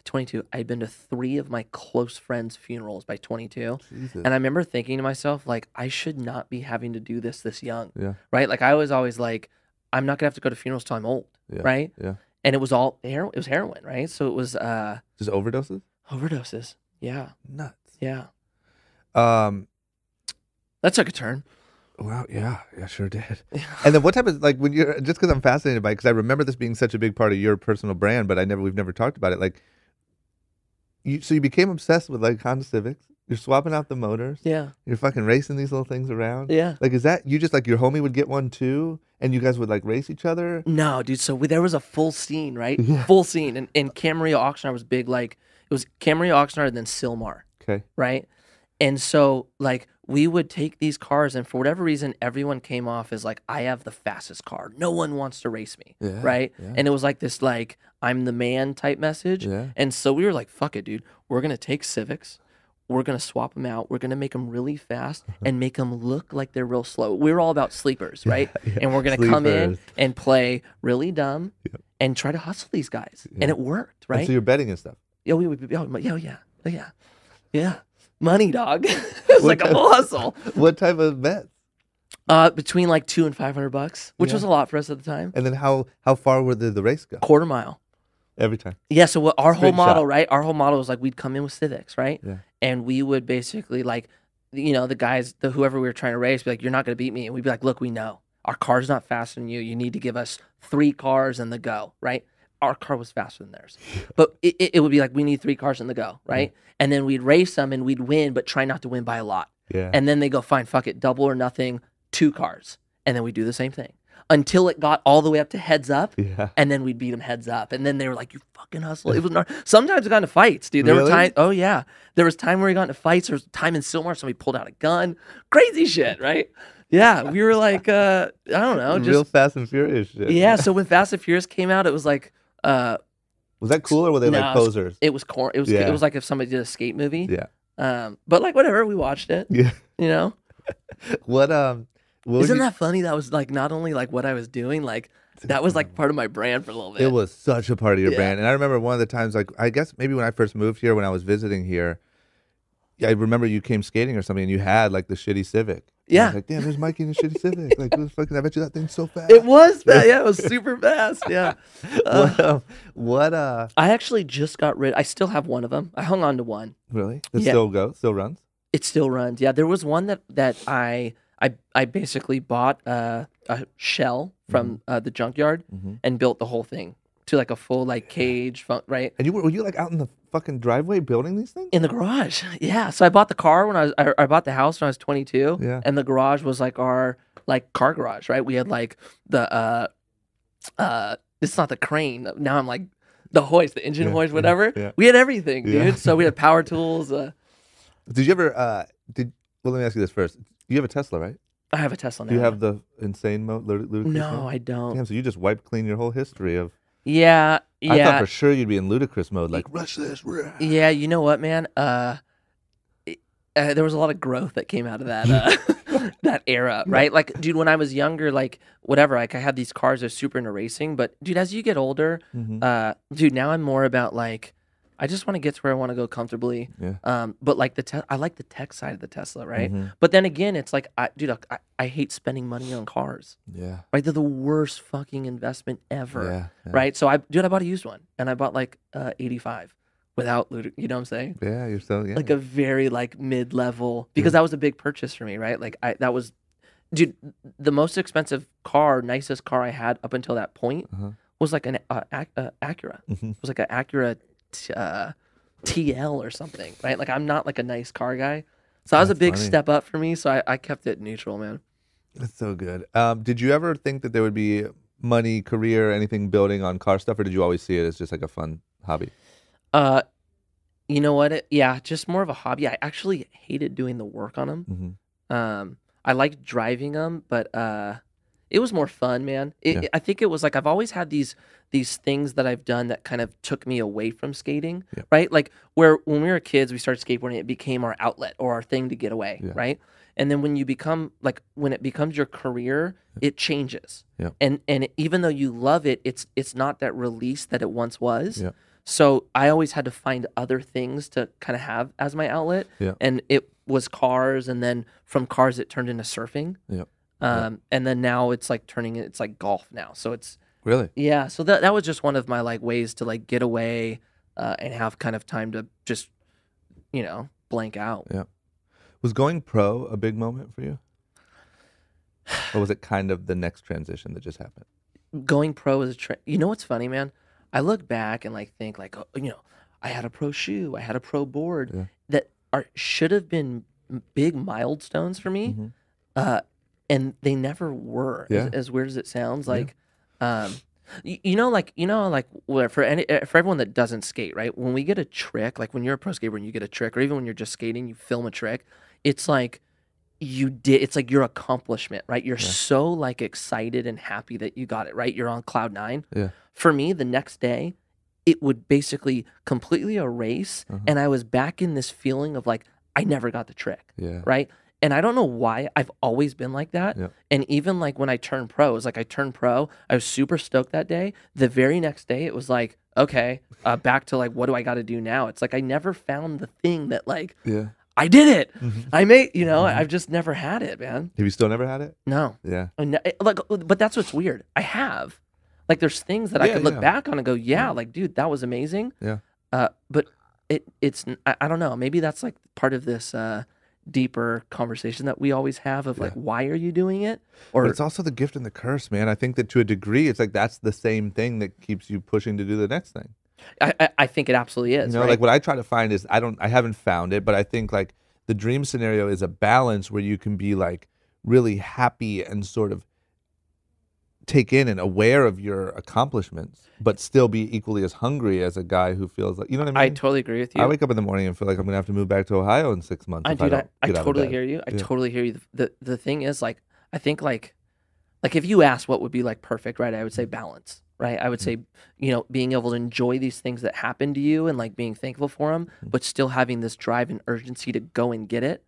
22, I'd been to 3 of my close friends' funerals by 22. Jesus. And I remember thinking to myself, like, I should not be having to do this young. Yeah. Right? Like, I was always like, I'm not going to have to go to funerals till I'm old. Yeah. Right? Yeah. And it was all heroin. It was heroin, right? So it was just overdoses? Overdoses. Yeah. Nuts. Yeah. That took a turn. Wow, yeah, sure did. And then what type of, like, when you're, just because I'm fascinated by it, because I remember this being such a big part of your personal brand, but we've never talked about it. Like, so you became obsessed with like Honda Civics. You're swapping out the motors. Yeah. You're fucking racing these little things around. Yeah. Like, is that you just like your homie would get one too, and you guys would like race each other? No, dude. So there was a full scene, right? Yeah. Full scene, and Camarillo Oxnard was big. Like it was Camarillo Oxnard and then Silmar. Okay. Right. And so like we would take these cars, and for whatever reason, everyone came off as like, I have the fastest car. No one wants to race me. Yeah, right. Yeah. And it was like this like, I'm the man type message. Yeah. And so we were like, fuck it, dude. We're going to take Civics. We're going to swap them out. We're going to make them really fast and make them look like they're real slow. We were all about sleepers, right? Yeah. And we're going to come in and play really dumb and try to hustle these guys. And it worked, right? And so you're betting and stuff. Yeah, we would be, yeah. Money, dog. It was like a whole hustle. What type of bets? Between like $200 and $500, which was a lot for us at the time. And then how far would the race go? Quarter mile. Every time. Yeah, so our whole model, shot. right? Our whole model was like we'd come in with Civics, right? Yeah. And we would basically like, you know, the guys, whoever we were trying to race, be like, you're not going to beat me. And we'd be like, look, we know. Our car's not faster than you. You need to give us 3 cars and the go, right? Our car was faster than theirs. But it would be like, we need 3 cars in the go, right? Yeah. And then we'd race them and we'd win, but try not to win by a lot. Yeah. And then they go, fine, fuck it, double or nothing, 2 cars. And then we do the same thing. Until it got all the way up to heads up, and then we'd beat them heads up, and then they were like, "You fucking hustle." It was sometimes we got into fights, dude. There were times. Oh yeah, there was time where we got into fights. There was time in Silmar, somebody pulled out a gun, crazy shit, right? Yeah, we were like, I don't know, just real Fast and Furious shit. Yeah, so when Fast and Furious came out, it was like, was that cool or were they like posers? It was It was like if somebody did a skate movie. Yeah. But like whatever, we watched it. Yeah. You know. What Isn't that funny? That was like not only like what I was doing, like that was like part of my brand for a little bit. It was such a part of your brand. And I remember one of the times, like I guess maybe when I first moved here, when I was visiting here, I remember you came skating or something and you had like the shitty Civic. Yeah. I was like, damn, there's Mikey in the shitty Civic. Like, fucking, I bet you that thing's so fast. It was fast. Yeah, it was super fast. Yeah. I actually just got rid. I still have one of them. I hung on to one. Really? It still goes? Still runs? It still runs. Yeah. There was one that I basically bought a shell from the junkyard and built the whole thing to like a full like cage, right? And were you like out in the fucking driveway building these things? In the garage, yeah. So I bought the car when I bought the house when I was 22, and the garage was like our like car garage, right? We had like the it's not the crane. Now I'm like the hoist, the engine hoist, whatever. Yeah. We had everything, dude. So we had power tools. Did you ever well, let me ask you this first. You have a Tesla, right? I have a Tesla now. Do you have the insane mode, ludicrous No, mode? I don't. Damn, so you just wiped clean your whole history of... Yeah. I thought for sure you'd be in ludicrous mode, like, rush this. Yeah, you know what, man? there was a lot of growth that came out of that that era, right? Like, dude, when I was younger, like whatever, like I had these cars that are super into racing, but dude, as you get older, dude, now I'm more about like I just want to get to where I want to go comfortably. Yeah. But like I like the tech side of the Tesla, right? But then again, it's like, I hate spending money on cars. Yeah. Right? They're the worst fucking investment ever. Yeah. Right? So I bought a used one, and I bought like 85 without, you know what I'm saying? Yeah, you're so Like a very like mid-level, because that was a big purchase for me, right? Like that was, dude, the most expensive car, nicest car I had up until that point was like an Acura. It was like an Acura TL or something, right? Like I'm not like a nice car guy, so that was a big step up for me. So I kept it neutral, man. That's so good. Did you ever think that there would be money, career, anything building on car stuff, or did you always see it as just like a fun hobby? You know what? Yeah, just more of a hobby. I actually hated doing the work on them. I liked driving them, but it was more fun, man. I think it was like I've always had these things that I've done that kind of took me away from skating, right? Like where when we were kids, we started skateboarding, it became our outlet or our thing to get away, right? And then when it becomes your career, it changes. And even though you love it, it's not that release that it once was. So I always had to find other things to kind of have as my outlet. And it was cars, and then from cars it turned into surfing. And then now it's like it's like golf now. So it's really, yeah. So that was just one of my like ways to like get away and have kind of time to just, blank out. Yeah. Was going pro a big moment for you? Or was it kind of the next transition that just happened? Going pro is you know what's funny, man? I look back and like think like, I had a pro shoe, I had a pro board that should have been big milestones for me. And they never were. As weird as it sounds, like, like for everyone that doesn't skate, right? When we get a trick, like when you're a pro skater and you get a trick, or even when you're just skating, you film a trick. It's like it's like your accomplishment, right? You're so like excited and happy that you got it, right? You're on cloud 9. For me, the next day, it would basically completely erase, and I was back in this feeling of like I never got the trick, right? And I don't know why. I've always been like that. And even like when I turned pro, it was like I turned pro. I was super stoked that day. The very next day, it was like, okay, back to like, what do I got to do now? It's like I never found the thing that like, I did it. I made, I've just never had it, man. Have you still never had it? No. Yeah. But that's what's weird. I have. Like there's things that I could look back on and go, like, dude, that was amazing. But it's, I don't know. Maybe that's like part of this deeper conversation that we always have of like, why are you doing it? Or but it's also the gift and the curse, man. I think that to a degree, it's like that's the same thing that keeps you pushing to do the next thing. I think it absolutely is. Like what I try to find is I haven't found it, but I think like the dream scenario is a balance where you can be like really happy and sort of take in and aware of your accomplishments, but still be equally as hungry as a guy who feels like, you know what I mean? I totally agree with you. I wake up in the morning and feel like I'm gonna have to move back to Ohio in 6 months. I totally hear you. I totally hear you. The thing is, like, I think like if you ask what would be like perfect, right? I would say balance, right? I would say, being able to enjoy these things that happen to you and like being thankful for them, but still having this drive and urgency to go and get it.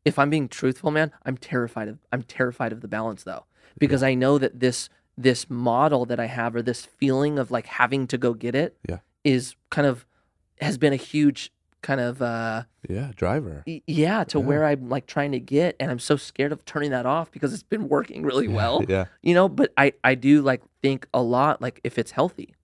If I'm being truthful, man, I'm terrified of the balance though. Because I know that this model that I have, or this feeling of like having to go get it, is has been a huge kind of driver. Where I'm like trying to get, and I'm so scared of turning that off because it's been working really well. But I do like think a lot like if it's healthy.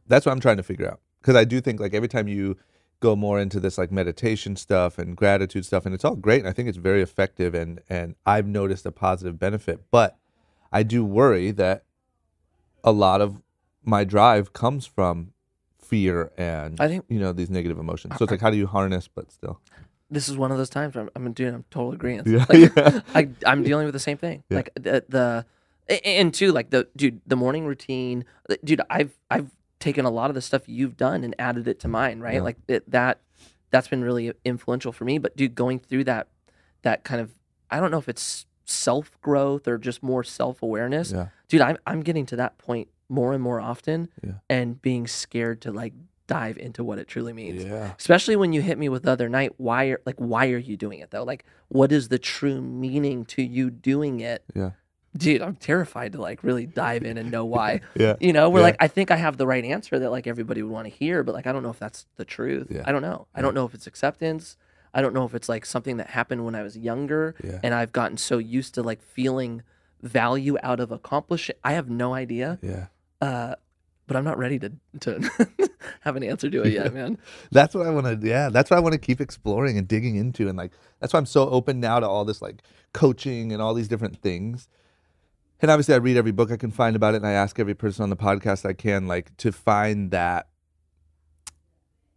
That's what I'm trying to figure out, because I do think like every time you go more into this like meditation stuff and gratitude stuff, and it's all great, and I think it's very effective, and I've noticed a positive benefit, but I do worry that a lot of my drive comes from fear and I think these negative emotions. So it's like, how do you harness but still? This is one of those times where I'm totally agreeing. Yeah. I'm dealing with the same thing. Like and too, like the morning routine, dude, I've taken a lot of the stuff you've done and added it to mine, right? Like that's been really influential for me. But dude, going through that kind of, I don't know if it's self growth or just more self awareness. Dude, I'm getting to that point more and more often, and being scared to like dive into what it truly means. Yeah. Especially when you hit me with the other night, why are you doing it though? Like, what is the true meaning to you doing it? Yeah. Dude, I'm terrified to like really dive in and know why. Yeah. You know, we're Yeah. like, I think I have the right answer that like everybody would want to hear, but like I don't know if that's the truth. Yeah. I don't know. I don't know if it's acceptance. I don't know if it's like something that happened when I was younger and I've gotten so used to like feeling value out of accomplishing. I have no idea. Yeah. But I'm not ready to have an answer to it yet, man. That's what I want to. Yeah, that's what I want to keep exploring and digging into, and like that's why I'm so open now to all this like coaching and all these different things. And obviously, I read every book I can find about it, and I ask every person on the podcast I can like to find that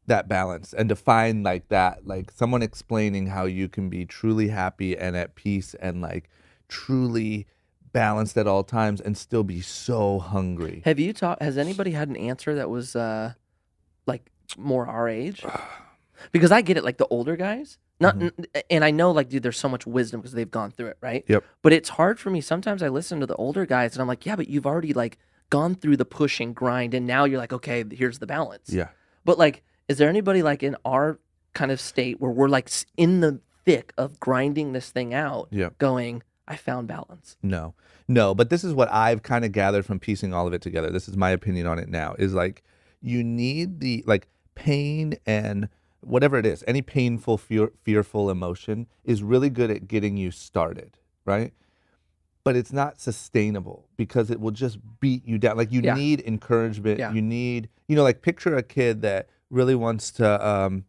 balance and to find like that, like someone explaining how you can be truly happy and at peace and like truly balanced at all times and still be so hungry. Has anybody had an answer that was like more our age? Because I get it, like the older guys, and I know, like, dude, there's so much wisdom because they've gone through it, right? Yep. But it's hard for me. Sometimes I listen to the older guys, and I'm like, yeah, but you've already like gone through the push and grind, and now you're like, okay, here's the balance. Yeah. But like, is there anybody like in our kind of state where we're like in the thick of grinding this thing out, going, I found balance? No. But this is what I've kind of gathered from piecing all of it together. This is my opinion on it now. Is like you need the like pain and whatever it is, any painful, fearful emotion is really good at getting you started, right? But it's not sustainable because it will just beat you down. Like you need encouragement. Yeah. You need, like picture a kid that really wants to,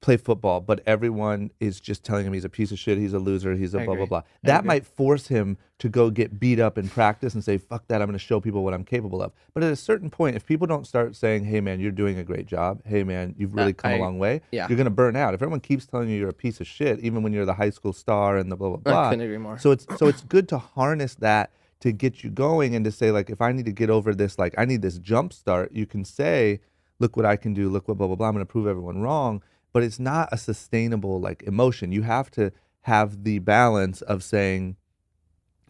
play football, but everyone is just telling him he's a piece of shit, he's a loser, he's a blah, blah, blah. That might force him to go get beat up in practice and say, fuck that, I'm going to show people what I'm capable of. But at a certain point, if people don't start saying, hey, man, you're doing a great job, hey, man, you've really come a long way, you're going to burn out. If everyone keeps telling you you're a piece of shit, even when you're the high school star and the blah, blah, blah. I couldn't agree more. So it's good to harness that to get you going and to say, like, if I need to get over this, like, I need this jump start, you can say, look what I can do, look what blah, blah, blah, I'm going to prove everyone wrong. But it's not a sustainable like emotion. You have to have the balance of saying,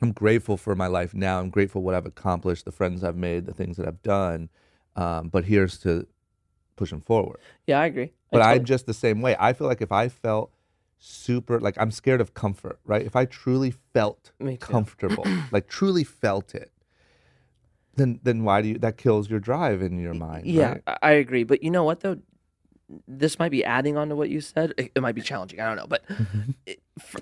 I'm grateful for my life now. I'm grateful what I've accomplished, the friends I've made, the things that I've done. But here's to pushing forward. Yeah, I agree. But I'm just the same way. I feel like if I felt super, like I'm scared of comfort, right? If I truly felt comfortable, like truly felt it, then why do you, that kills your drive in your mind. Yeah, right? I agree. But you know what though? This might be adding on to what you said. It might be challenging. I don't know. But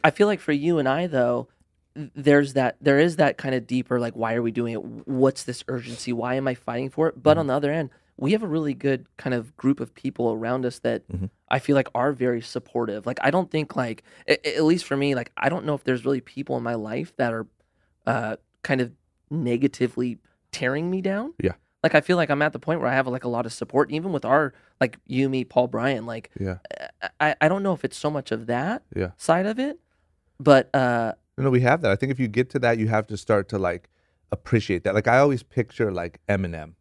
I feel like for you and I, though, there is that kind of deeper, like, why are we doing it? What's this urgency? Why am I fighting for it? But on the other end, we have a really good kind of group of people around us that I feel like are very supportive. Like, I don't think, like, at least for me, like, I don't know if there's really people in my life that are kind of negatively tearing me down. Yeah. Like, I feel like I'm at the point where I have like a lot of support, even with our, like, you, me, Paul, Brian. Like, I don't know if it's so much of that side of it, but no, we have that. I think if you get to that, you have to start to like appreciate that. Like I always picture like Eminem,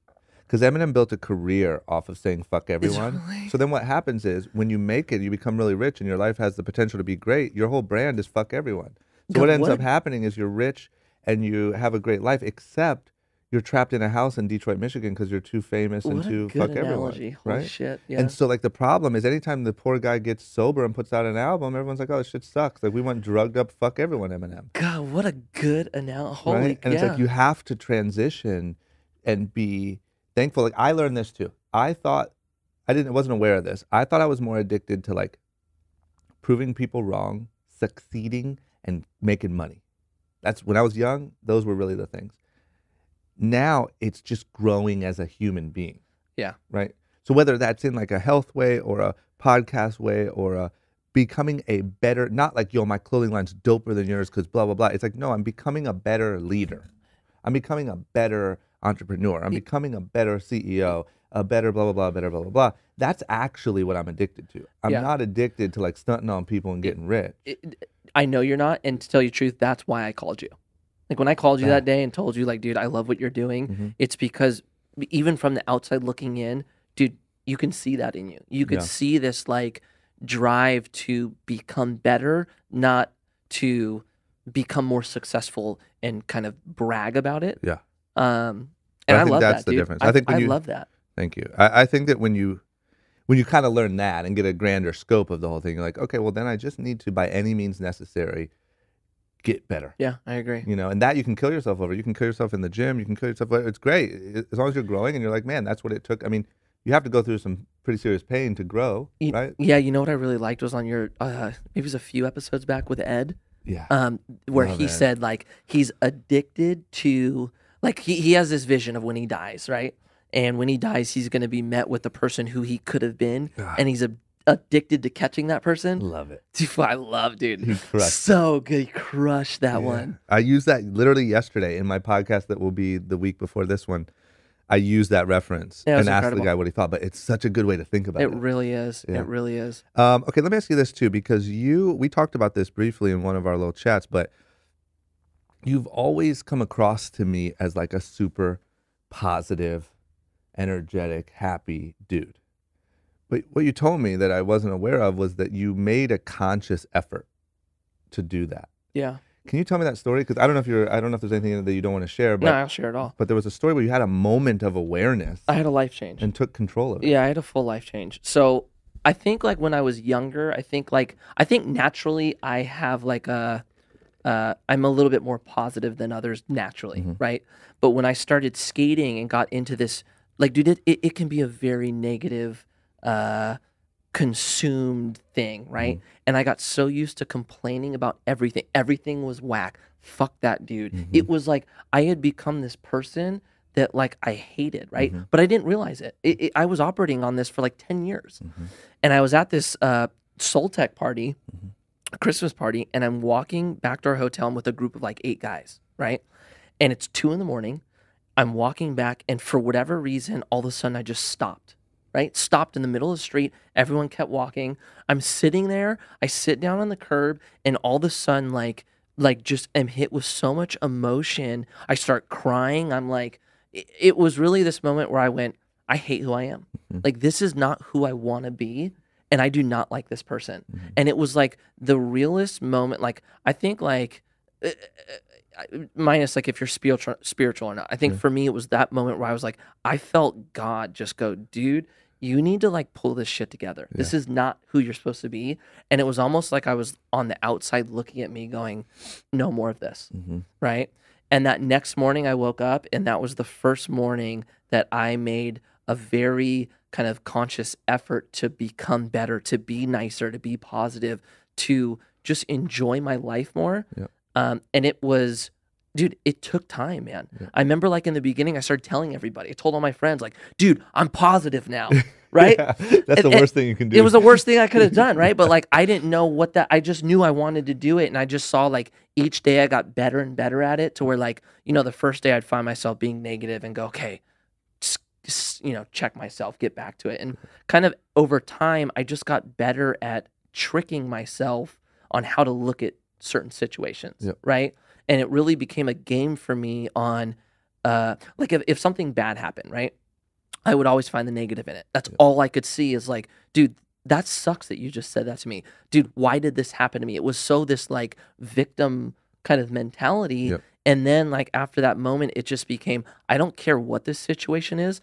because Eminem built a career off of saying fuck everyone. Really? So then what happens is when you make it, you become really rich and your life has the potential to be great. Your whole brand is fuck everyone. So what ends up happening is you're rich and you have a great life, except you're trapped in a house in Detroit, Michigan because you're too famous and too fuck everyone. Holy right? Shit, yeah. And so like the problem is anytime the poor guy gets sober and puts out an album, everyone's like, oh, this shit sucks. Like we went drugged up, fuck everyone, Eminem. God, what a good analogy. Holy right? And it's like you have to transition and be thankful. Like I learned this too. I wasn't aware of this. I thought I was more addicted to like proving people wrong, succeeding, and making money. That's when I was young, those were really the things. Now it's just growing as a human being. Yeah. Right. So whether that's in like a health way or a podcast way or a becoming a better, not like, yo, my clothing line's doper than yours because blah, blah, blah. It's like, no, I'm becoming a better leader. I'm becoming a better entrepreneur. I'm becoming a better CEO, a better blah, blah, blah, better blah, blah, blah. That's actually what I'm addicted to. I'm not addicted to like stunting on people and getting rich. I know you're not. And to tell you the truth, that's why I called you. Like when I called you that day and told you like, dude, I love what you're doing. It's because even from the outside looking in, dude, you can see that in you. You could see this like drive to become better, not to become more successful and kind of brag about it. Yeah. And I think love that's that, the dude. difference. I think I love that. Thank you. I think that when you kind of learn that and get a grander scope of the whole thing, you're like, okay, well then I just need to, by any means necessary, get better. Yeah, I agree. You know, and that you can kill yourself over. You can kill yourself in the gym. You can kill yourself. It's great as long as you're growing and you're like, man, that's what it took. I mean, you have to go through some pretty serious pain to grow, right? Yeah, you know what I really liked was on your maybe it was a few episodes back with Ed. Yeah. Where he said like he's addicted to like he has this vision of when he dies, right? And when he dies, he's going to be met with the person who he could have been, and he's addicted to catching that person. Love it. Dude, I love, dude. He crushed so good. He crushed that one. I used that literally yesterday in my podcast that will be the week before this one. I used that reference and asked the guy what he thought, but it's such a good way to think about it. It really is. Yeah. It really is. Okay, let me ask you this too, because we talked about this briefly in one of our little chats, but you've always come across to me as like a super positive, energetic, happy dude. But what you told me that I wasn't aware of was that you made a conscious effort to do that. Yeah. Can you tell me that story? Because I don't know if there's anything that you don't want to share. But, no, I'll share it all. But there was a story where you had a moment of awareness. I had a life change. And took control of it. Yeah, I had a full life change. So I think like when I was younger, I think naturally I have like I'm a little bit more positive than others naturally, right? But when I started skating and got into this, like, dude, it can be a very negative, consumed thing, right? And I got so used to complaining about everything. Everything was whack. Fuck that dude. It was like I had become this person that like I hated, right? But I didn't realize it. I was operating on this for like 10 years. And I was at this Soul Tech party, a Christmas party, and I'm walking back to our hotel with a group of like 8 guys, right? And it's 2 a.m. I'm walking back, and for whatever reason, all of a sudden I just stopped, right? Stopped in the middle of the street. Everyone kept walking. I'm sitting there. I sit down on the curb, and all of a sudden, like just am hit with so much emotion. I start crying. I'm like, it was really this moment where I went, I hate who I am. Like, this is not who I want to be, and I do not like this person. And it was like the realest moment. Like, I think like, minus like if you're spiritual or not. I think for me, it was that moment where I was like, I felt God just go, dude, you need to like pull this shit together. Yeah. This is not who you're supposed to be. And it was almost like I was on the outside looking at me going, no more of this. Right. And that next morning I woke up, and that was the first morning that I made a very kind of conscious effort to become better, to be nicer, to be positive, to just enjoy my life more. Yep. And it was, dude, it took time, man. Yeah. I remember like in the beginning, I started telling everybody, I told all my friends like, dude, I'm positive now. Right. Yeah, that's the worst thing you can do. It was the worst thing I could have done. Right. But like, I didn't know I just knew I wanted to do it. And I just saw like each day I got better and better at it, to where like, the first day I'd find myself being negative and go, okay, just, check myself, get back to it. And kind of over time, I just got better at tricking myself on how to look at certain situations. Yep. Right. And it really became a game for me on, like if something bad happened, right, I would always find the negative in it. That's all I could see is like, dude, that sucks that you just said that to me. Dude, why did this happen to me? It was so this like victim kind of mentality. Yep. And then like after that moment, it just became, I don't care what this situation is,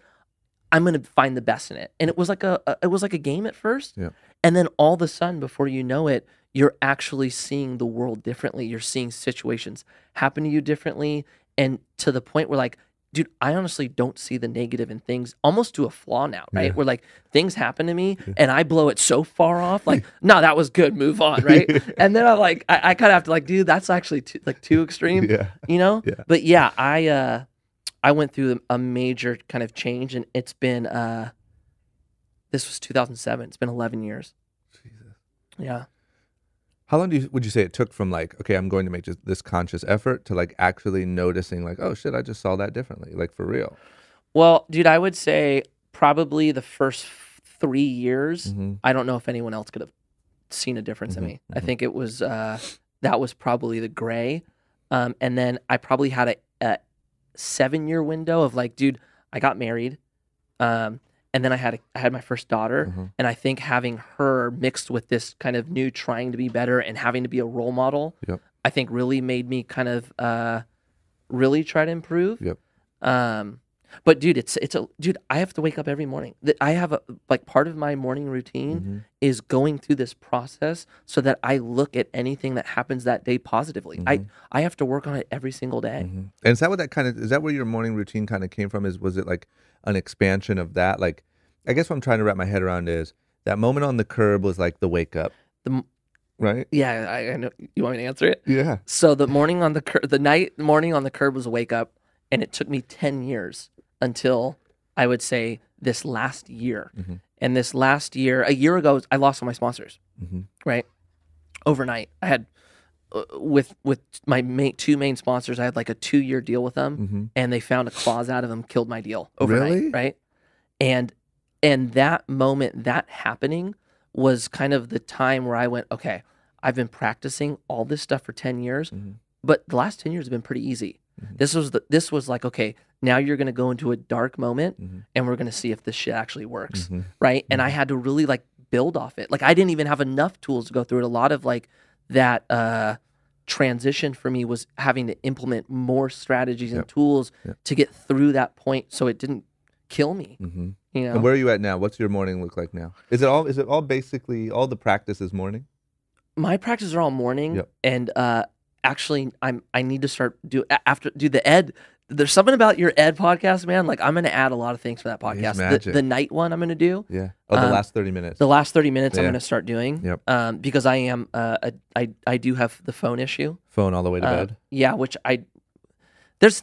I'm going to find the best in it. And it was like a game at first. Yep. And then all of a sudden, before you know it, you're actually seeing the world differently. You're seeing situations happen to you differently. And to the point where like, dude, I honestly don't see the negative in things, almost to a flaw now, right? Yeah. Where like things happen to me and I blow it so far off, like, no, that was good, move on, right? And then I kind of have to like, dude, that's actually too extreme, Yeah. But yeah, I went through a major kind of change, and it's been, this was 2007. It's been 11 years. Jesus. Yeah. How long would you say it took from like, okay, I'm going to make this conscious effort to like actually noticing like, oh shit, I just saw that differently, like for real? Well, dude, I would say probably the first 3 years, I don't know if anyone else could have seen a difference in me. I think it was, that was probably the gray. And then I probably had a 7-year window of like, dude, I got married. And then I had my first daughter, and I think having her mixed with this kind of new trying to be better and having to be a role model, I think really made me kind of really try to improve. But dude, dude, I have to wake up every morning. I have like part of my morning routine is going through this process so that I look at anything that happens that day positively. I have to work on it every single day. And is that what is that where your morning routine kind of came from? Was it like an expansion of that? Like, I guess what I'm trying to wrap my head around is that moment on the curb was like the wake up. Right? Yeah, I know. You want me to answer it? Yeah. So the morning on the morning on the curb was a wake up, and it took me 10 years until I would say this last year. And this last year, a year ago, I lost all my sponsors. Right? Overnight, I had with my two main sponsors, I had like a 2-year deal with them, and they found a clause out of them, killed my deal overnight. Really? Right? And that moment, that happening was kind of the time where I went, okay, I've been practicing all this stuff for 10 years, but the last 10 years have been pretty easy. This was like, okay, now you're going to go into a dark moment and we're going to see if this shit actually works. Right. And I had to really like build off it. Like I didn't even have enough tools to go through it. A lot of like that transition for me was having to implement more strategies and tools to get through that point so it didn't kill me. You know? And where are you at now? What's your morning look like now? Is it all basically all the practice is morning? My practices are all morning, and actually, I need to start do the ed. There's something about your ed podcast, man. Like I'm going to add a lot of things for that podcast. The night one I'm going to do. Yeah. Oh, the last 30 minutes. The last 30 minutes I'm going to start doing. Because I am I do have the phone issue. Phone all the way to bed. Yeah, which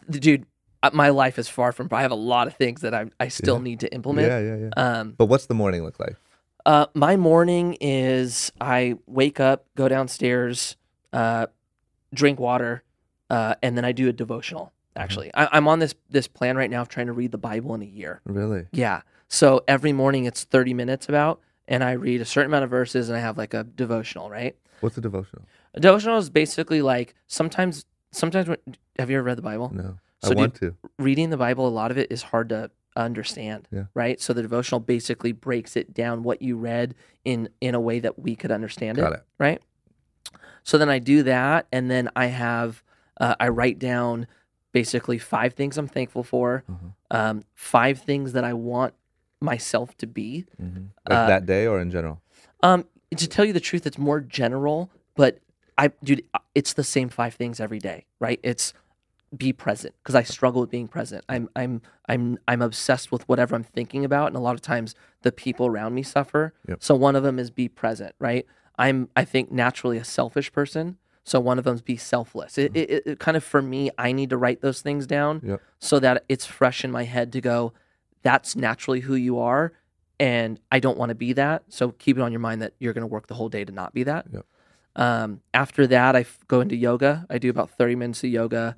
dude. My life is far from. I have a lot of things that I still need to implement. Yeah. But what's the morning look like? My morning is I wake up, go downstairs, drink water, and then I do a devotional. Actually, I'm on this plan right now of trying to read the Bible in a year. Really? Yeah. So every morning it's 30 minutes and I read a certain amount of verses, and I have like a devotional. Right? What's a devotional? A devotional is basically like sometimes. Have you ever read the Bible? No. So I want to. Reading the Bible, a lot of it is hard to understand, right? So the devotional basically breaks it down what you read in a way that we could understand Got it. Right? So then I do that, and then I have I write down basically 5 things I'm thankful for, 5 things that I want myself to be. Like that day or in general? To tell you the truth, it's more general, but it's the same 5 things every day, right? It's be present, because I struggle with being present. I'm obsessed with whatever I'm thinking about, and a lot of times the people around me suffer. So one of them is be present, right? I think naturally a selfish person, so one of them is be selfless. It kind of, for me, I need to write those things down so that it's fresh in my head to go, that's naturally who you are, and I don't want to be that. So keep it on your mind that you're going to work the whole day to not be that. After that, I go into yoga. I do about 30 minutes of yoga.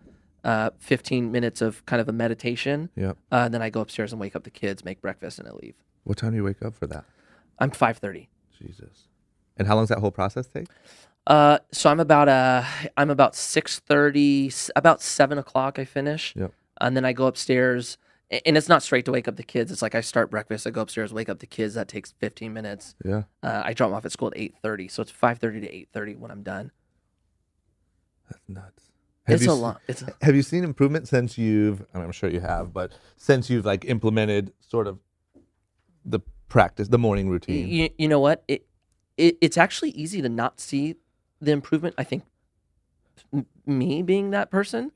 15 minutes of kind of a meditation. And then I go upstairs and wake up the kids, make breakfast, and I leave. What time do you wake up for that? I'm 5:30. Jesus. And how long does that whole process take? So I'm about 6:30, about 7 o'clock I finish. And then I go upstairs, and it's not straight to wake up the kids. It's like I start breakfast, I go upstairs, wake up the kids. That takes 15 minutes. I drop them off at school at 8:30. So it's 5:30 to 8:30 when I'm done. That's nuts. It's a lot. Have you seen improvement since I'm sure you have, but since you've like implemented sort of the practice, the morning routine? You know what? It's actually easy to not see the improvement. I think me being that person.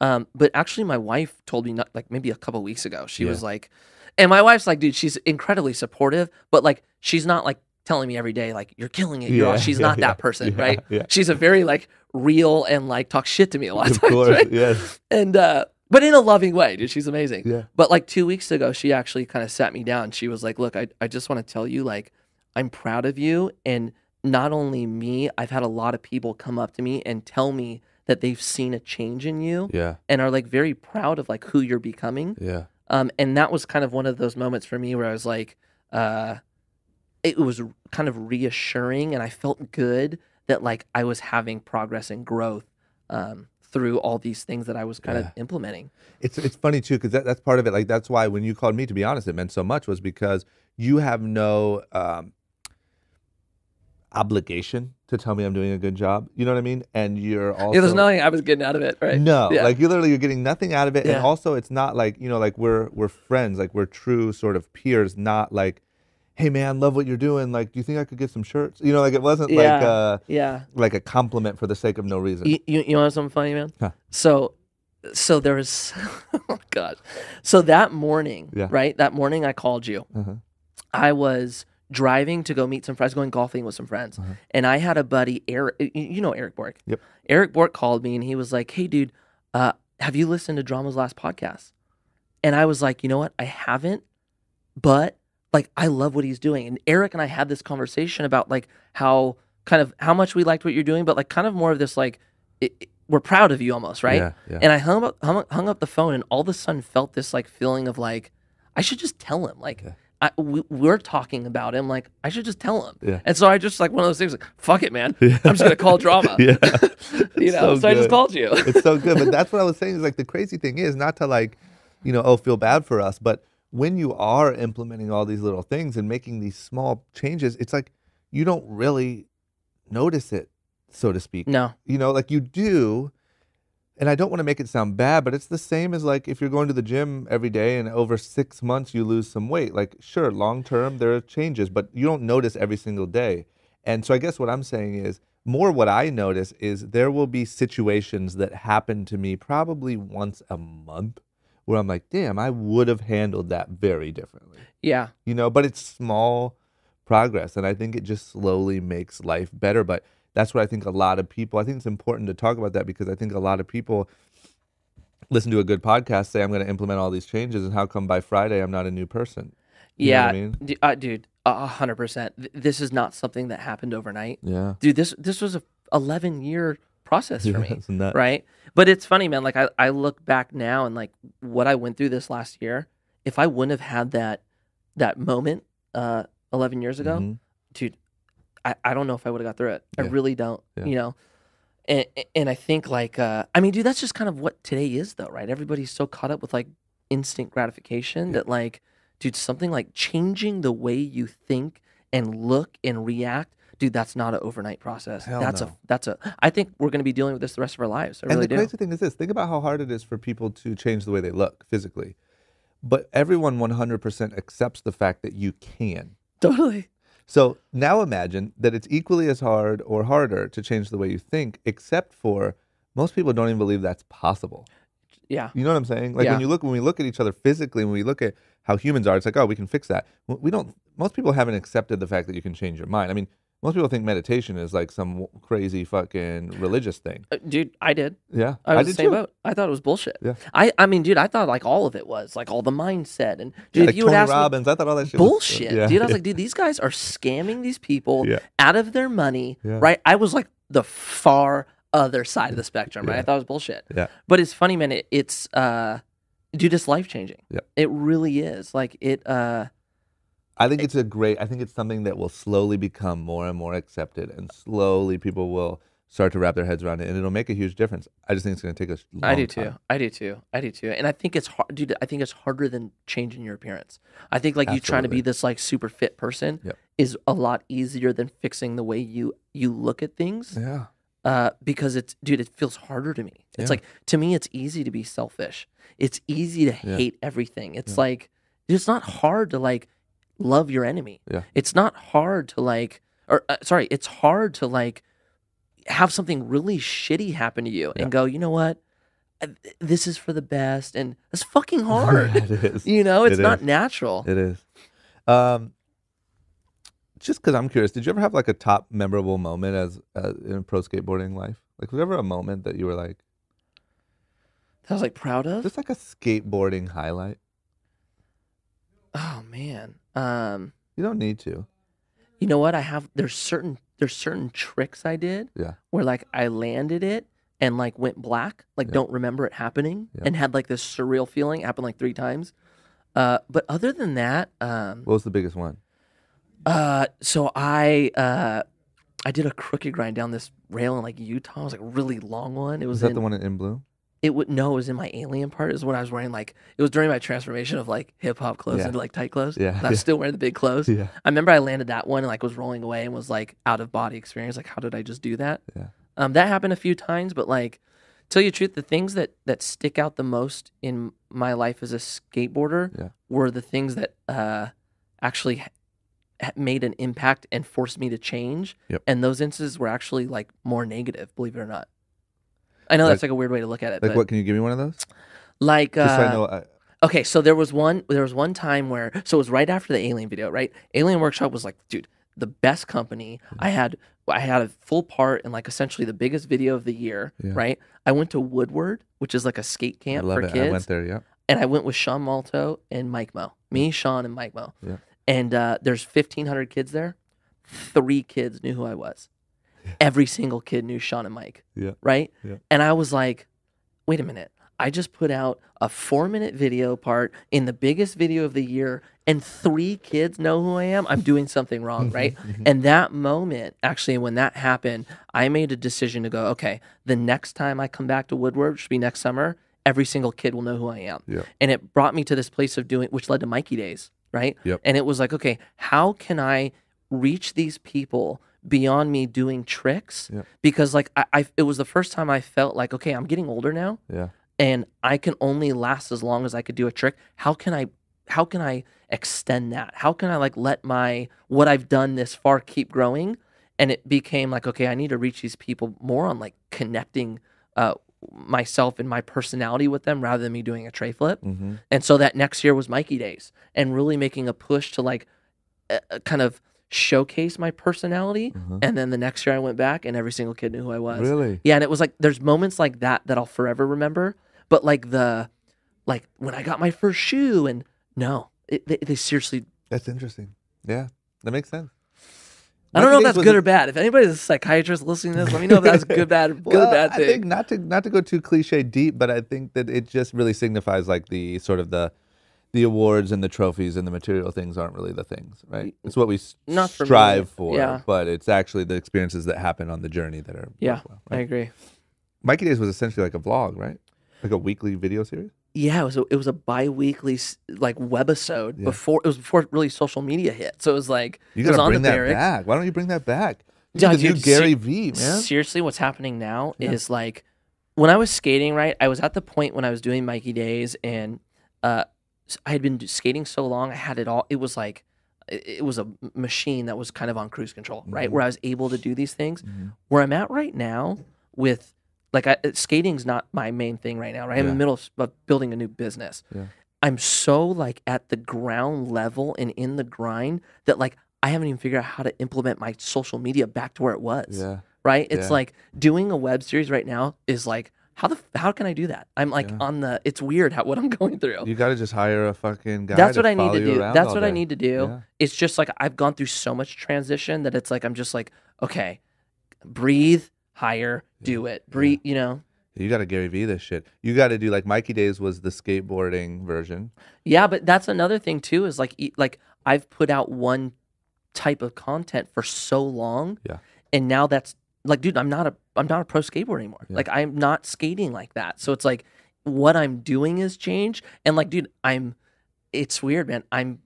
But actually my wife told me like maybe a couple weeks ago, she was like, and my wife's like, dude, she's incredibly supportive, but like, she's not like telling me every day, like, you're killing it. She's not that person, right? She's a very like real and like talk shit to me a lot of times, course, right? Yes. And but in a loving way, dude. She's amazing. But like 2 weeks ago, she actually kind of sat me down. She was like, look, I just want to tell you, like, I'm proud of you. And not only me, I've had a lot of people come up to me and tell me that they've seen a change in you and are like very proud of like who you're becoming. And that was kind of one of those moments for me where I was like, it was kind of reassuring, and I felt good that like I was having progress and growth through all these things that I was kind of implementing. It's funny too, because that's part of it. Like that's why when you called me, to be honest, it meant so much, was because you have no obligation to tell me I'm doing a good job. You know what I mean? And you're also Yeah, there's nothing I was getting out of it, right? No, Yeah. like you're getting nothing out of it, and Yeah. also it's not like like we're friends, like we're true sort of peers, not like, hey man, love what you're doing. Like, do you think I could get some shirts? Like it wasn't like a compliment for the sake of no reason. You want something funny, man? Huh. So there was, oh God. So that morning, Yeah. right? That morning I called you. Uh-huh. I was driving to go meet some friends, going golfing with some friends. Uh-huh. And I had a buddy, Eric, you know Eric Bork. Yep. Eric Bork called me and he was like, hey dude, have you listened to Drama's last podcast? And I was like, you know what? I haven't, but like, I love what he's doing. And Eric and I had this conversation about like how much we liked what you're doing, but like kind of more of this, like, we're proud of you almost, right? Yeah, yeah. And I hung up the phone and all of a sudden felt this like feeling of like, I should just tell him, like, we're talking about him, like, I should just tell him. Yeah. And so I just like one of those things, like, fuck it, man. I'm just going to call Drama. Yeah. So I just called you. It's so good. But that's what I was saying is like the crazy thing is not to like, feel bad for us, but when you are implementing all these little things and making these small changes, it's like you don't really notice it, so to speak. No. Like you do, and I don't want to make it sound bad, but it's the same as like if you're going to the gym every day and over 6 months you lose some weight. Like, sure, long term there are changes, but you don't notice every single day. And so I guess what I'm saying is more what I notice is there will be situations that happen to me probably once a month where I'm like, damn, I would have handled that very differently. Yeah. But it's small progress, and I think it just slowly makes life better. But that's what I think a lot of people, I think it's important to talk about that because I think a lot of people listen to a good podcast, say I'm going to implement all these changes, and how come by Friday I'm not a new person? You know what I mean? Dude, 100%. This is not something that happened overnight. Yeah. Dude, this was a 11-year process for me, it's nuts. right? But it's funny, man. Like I look back now and like what I went through this last year. If I wouldn't have had that moment 11 years ago, Mm-hmm. dude, I don't know if I would have got through it. I Yeah. really don't. Yeah. And I think like I mean, dude, that's just kind of what today is, though, right? Everybody's so caught up with like instant gratification that like, dude, something like changing the way you think and look and react. Dude, that's not an overnight process. Hell That's a. I think we're going to be dealing with this the rest of our lives. I And really the do. crazy thing is this, think about how hard it is for people to change the way they look physically. But everyone 100% accepts the fact that you can. Totally. So now imagine that it's equally as hard or harder to change the way you think, except for most people don't even believe that's possible. Yeah. You know what I'm saying? Like Yeah. when we look at each other physically, when we look at how humans are, it's like, oh, we can fix that. Most people haven't accepted the fact that you can change your mind. I mean, most people think meditation is like some crazy fucking religious thing. Dude, I did. Yeah. I was did the same too. boat. I thought it was bullshit. Yeah. I mean, dude, I thought like all of it was like all the mindset and dude, Like if you would Tony ask Robbins, I thought all that me, shit was bullshit, yeah. dude. I was like, dude, these guys are scamming these people Yeah. out of their money, Yeah. right? I was like the far other side of the spectrum, right? Yeah. I thought it was bullshit. Yeah. But it's funny, man. It's dude, it's life changing. Yeah. It really is. Like it. I think it's something that will slowly become more and more accepted, and slowly people will start to wrap their heads around it, and it'll make a huge difference. I just think it's going to take a long I do time. too. I do too. And I think it's hard, dude. I think it's harder than changing your appearance. I think like you trying to be Absolutely. this like super fit person Yep. is a lot easier than fixing the way you look at things. Yeah. Because it feels harder to me. It's Yeah. like to me, it's easy to be selfish. It's easy to hate everything. It's like it's not hard to like love your enemy. Yeah. It's not hard to like, it's hard to like have something really shitty happen to you and go, you know what? This is for the best, and it's fucking hard. It is. It's It not is. natural. It is. Just because I'm curious, did you ever have like a top memorable moment as in pro skateboarding life? Like, was there ever a moment that you were like, That I was like proud of. just like a skateboarding highlight? Oh man. You don't need to. You know what? There's certain tricks I did Yeah. where like I landed it and like went black, like don't remember it happening, Yeah. and had like this surreal feeling. Happened like 3 times. But other than that, What was the biggest one? so I did a crooked grind down this rail in like Utah. It was like a really long one. It was Was that the one in Bloom? it was in my alien part is when I was wearing like, it was during my transformation of like hip hop clothes into like tight clothes. Yeah. And I was still wearing the big clothes. Yeah. I remember I landed that one and like was rolling away and was like out of body experience. Like, how did I just do that? Yeah. That happened a few times, but like, tell you the truth, the things that stick out the most in my life as a skateboarder were the things that actually made an impact and forced me to change. Yep. And those instances were actually like more negative, believe it or not. I know that's like a weird way to look at it. Like, but what? Can you give me one of those? Like, just so I know. Okay, so there was one time where, so it was right after the Alien video, right? Alien Workshop was like, dude, the best company. I had a full part in like essentially the biggest video of the year, right? I went to Woodward, which is like a skate camp for kids. I went there, yeah. And I went with Sean Malto and Mike Mo. Me, Sean, and Mike Mo. Yeah. And there's 1,500 kids there. 3 kids knew who I was. Every single kid knew Sean and Mike. Yeah. Right? Yeah. And I was like, wait a minute. I just put out a 4-minute video part in the biggest video of the year, and 3 kids know who I am. I'm doing something wrong, right? And that moment, actually, when that happened, I made a decision to go, okay, the next time I come back to Woodward, which should be next summer, every single kid will know who I am. Yeah. And it brought me to this place of doing, which led to Mikey Days, right? Yep. And it was like, okay, how can I reach these people beyond me doing tricks? Yeah. Because like it was the first time I felt like, okay, I'm getting older now. Yeah. And I can only last as long as I could do a trick. How can I extend that? How can I like let what I've done this far keep growing? And it became like, okay, I need to reach these people more on like connecting myself and my personality with them rather than me doing a tray flip. Mm-hmm. And so that next year was Mikey Days, and really making a push to like kind of showcase my personality. And then the next year I went back and every single kid knew who I was. Really? Yeah. And it was like, there's moments like that I'll forever remember. But like when I got my first shoe, and no, they seriously. That's interesting. Yeah, that makes sense. I don't know if that's good or bad. If anybody's a psychiatrist listening to this, let me know if that's good, bad, good or bad thing. I think not to go too cliche deep, but I think that it just really signifies like the sort of the awards and the trophies and the material things aren't really the things, right? It's what we strive for, but it's actually the experiences that happen on the journey that are worthwhile, right? I agree. Mikey Days was essentially like a vlog, right? Like a weekly video series? Yeah, it was a bi-weekly like webisode before really social media hit. So it was like you gotta bring that back. Why don't you bring that back? The new Gary V, man. Seriously, what's happening now is like when I was skating, right? I was at the point when I was doing Mikey Days, and I had been skating so long, I had it all. It was like it was a machine that was kind of on cruise control, right? Where I was able to do these things. Where I'm at right now with like skating's not my main thing right now, right? I'm in the middle of building a new business. Yeah. I'm so like at the ground level and in the grind that like I haven't even figured out how to implement my social media back to where it was. Yeah. Right? It's like doing a web series right now is like how can I do that? I'm like it's weird what I'm going through. You got to just hire a fucking guy. That's what I need to do. That's what I need to do. Yeah. It's just like I've gone through so much transition that it's like I'm just like, okay, breathe, hire, do it. Breathe, you know. You got to Gary V this shit. You got to do like Mikey Days was the skateboarding version. Yeah, but that's another thing too is like I've put out one type of content for so long. Yeah. And now that's like, dude, I'm not a pro skateboarder anymore. Yeah. Like I'm not skating like that. So it's like what I'm doing is changed. And like, dude, it's weird, man. I'm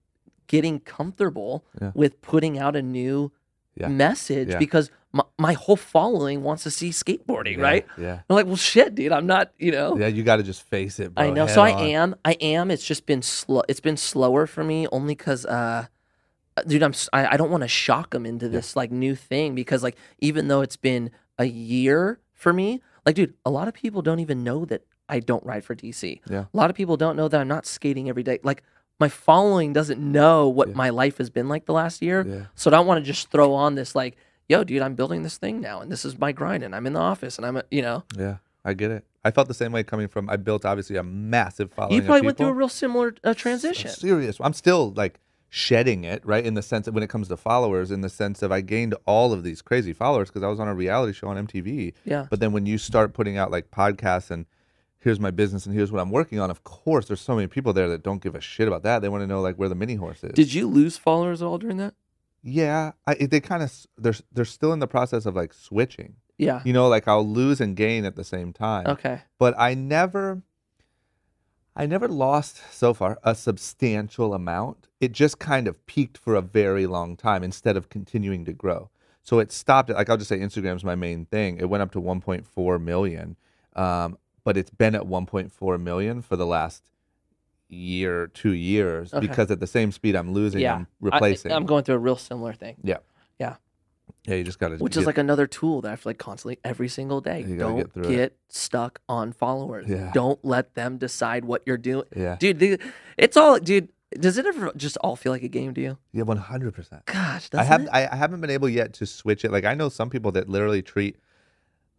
getting comfortable with putting out a new message because my whole following wants to see skateboarding, right? Yeah. I'm like, well, shit, dude, I'm not, you know. Yeah, you got to just face it, bro. I know. So I am. It's just been slow. It's been slower for me only because, dude, I don't want to shock them into this like new thing because like even though it's been a year for me, like, dude, a lot of people don't even know that I don't ride for DC. Yeah. A lot of people don't know that I'm not skating every day. Like, my following doesn't know what my life has been like the last year. Yeah. So I don't want to just throw on this like, yo, dude, I'm building this thing now, and this is my grind, and I'm in the office, and I'm, you know. Yeah, I get it. I felt the same way coming from. I built obviously a massive following. You probably went through a real similar transition. Serious. I'm still like shedding it, right? In the sense that when it comes to followers, in the sense of I gained all of these crazy followers because I was on a reality show on MTV. Yeah. But then when you start putting out like podcasts and here's my business and here's what I'm working on, of course, there's so many people there that don't give a shit about that. They want to know like where the mini horse is. Did you lose followers at all during that? Yeah, they kind of they're still in the process of like switching. Yeah. You know, like I'll lose and gain at the same time. Okay. But I never lost so far a substantial amount. It just kind of peaked for a very long time instead of continuing to grow. So it stopped at, like, I'll just say Instagram's my main thing. It went up to 1.4 million, but it's been at 1.4 million for the last year, 2 years, because at the same speed I'm losing, I'm replacing. I'm going through a real similar thing. Yeah. Yeah. Yeah, you just got to. Which is like another tool that I have to like constantly every single day. Don't get stuck on followers. Yeah. Don't let them decide what you're doing. Yeah. Dude, it's all, dude, does it ever just all feel like a game to you? Yeah, 100%. Gosh, doesn't it? I haven't been able yet to switch it. Like, I know some people that literally treat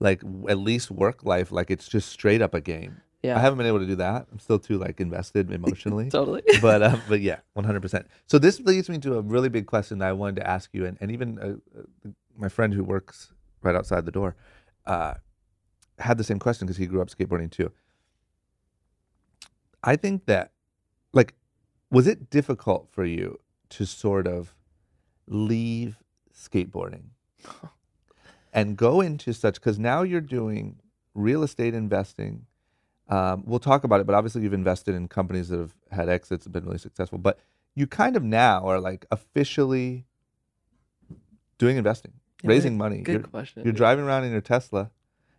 like at least work life like it's just straight up a game. Yeah. I haven't been able to do that. I'm still too like invested emotionally. Totally. But yeah, 100%. So this leads me to a really big question that I wanted to ask you, and even my friend who works right outside the door had the same question because he grew up skateboarding too. I think that, like, was it difficult for you to sort of leave skateboarding and go into such, because now you're doing real estate investing. We'll talk about it, but obviously you've invested in companies that have had exits and been really successful. But you kind of now are like officially doing investing, raising money. Good question. You're driving around in your Tesla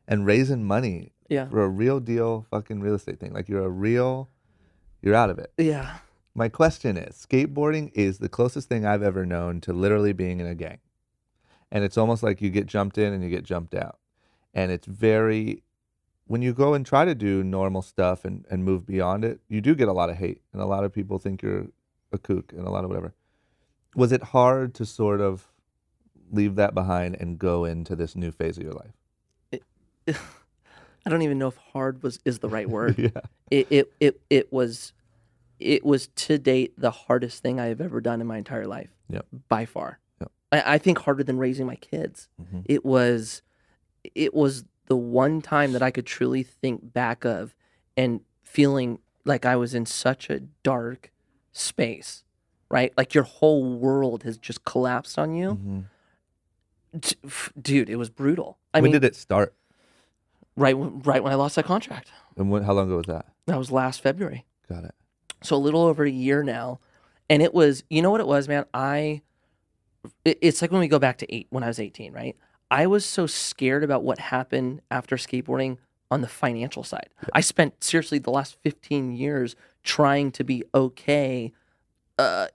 and raising money for a real deal fucking real estate thing. Like you're out of it. Yeah. My question is, skateboarding is the closest thing I've ever known to literally being in a gang. And it's almost like you get jumped in and you get jumped out. And it's very, when you go and try to do normal stuff and move beyond it, you do get a lot of hate. And a lot of people think you're a kook and a lot of whatever. Was it hard to sort of leave that behind and go into this new phase of your life? I don't even know if hard is the right word. Yeah. It was to date the hardest thing I have ever done in my entire life. Yep. By far. Yep. I think harder than raising my kids. Mm-hmm. It was the one time that I could truly think back of and feeling like I was in such a dark space, right? Like your whole world has just collapsed on you. Mm-hmm. Dude, it was brutal. When did it start? Right when I lost that contract. And how long ago was that? That was last February. Got it. So a little over a year now. And it was, you know what it was, man? It's like when we go back to when I was 18, right? I was so scared about what happened after skateboarding on the financial side. Yeah. I spent seriously the last 15 years trying to be okay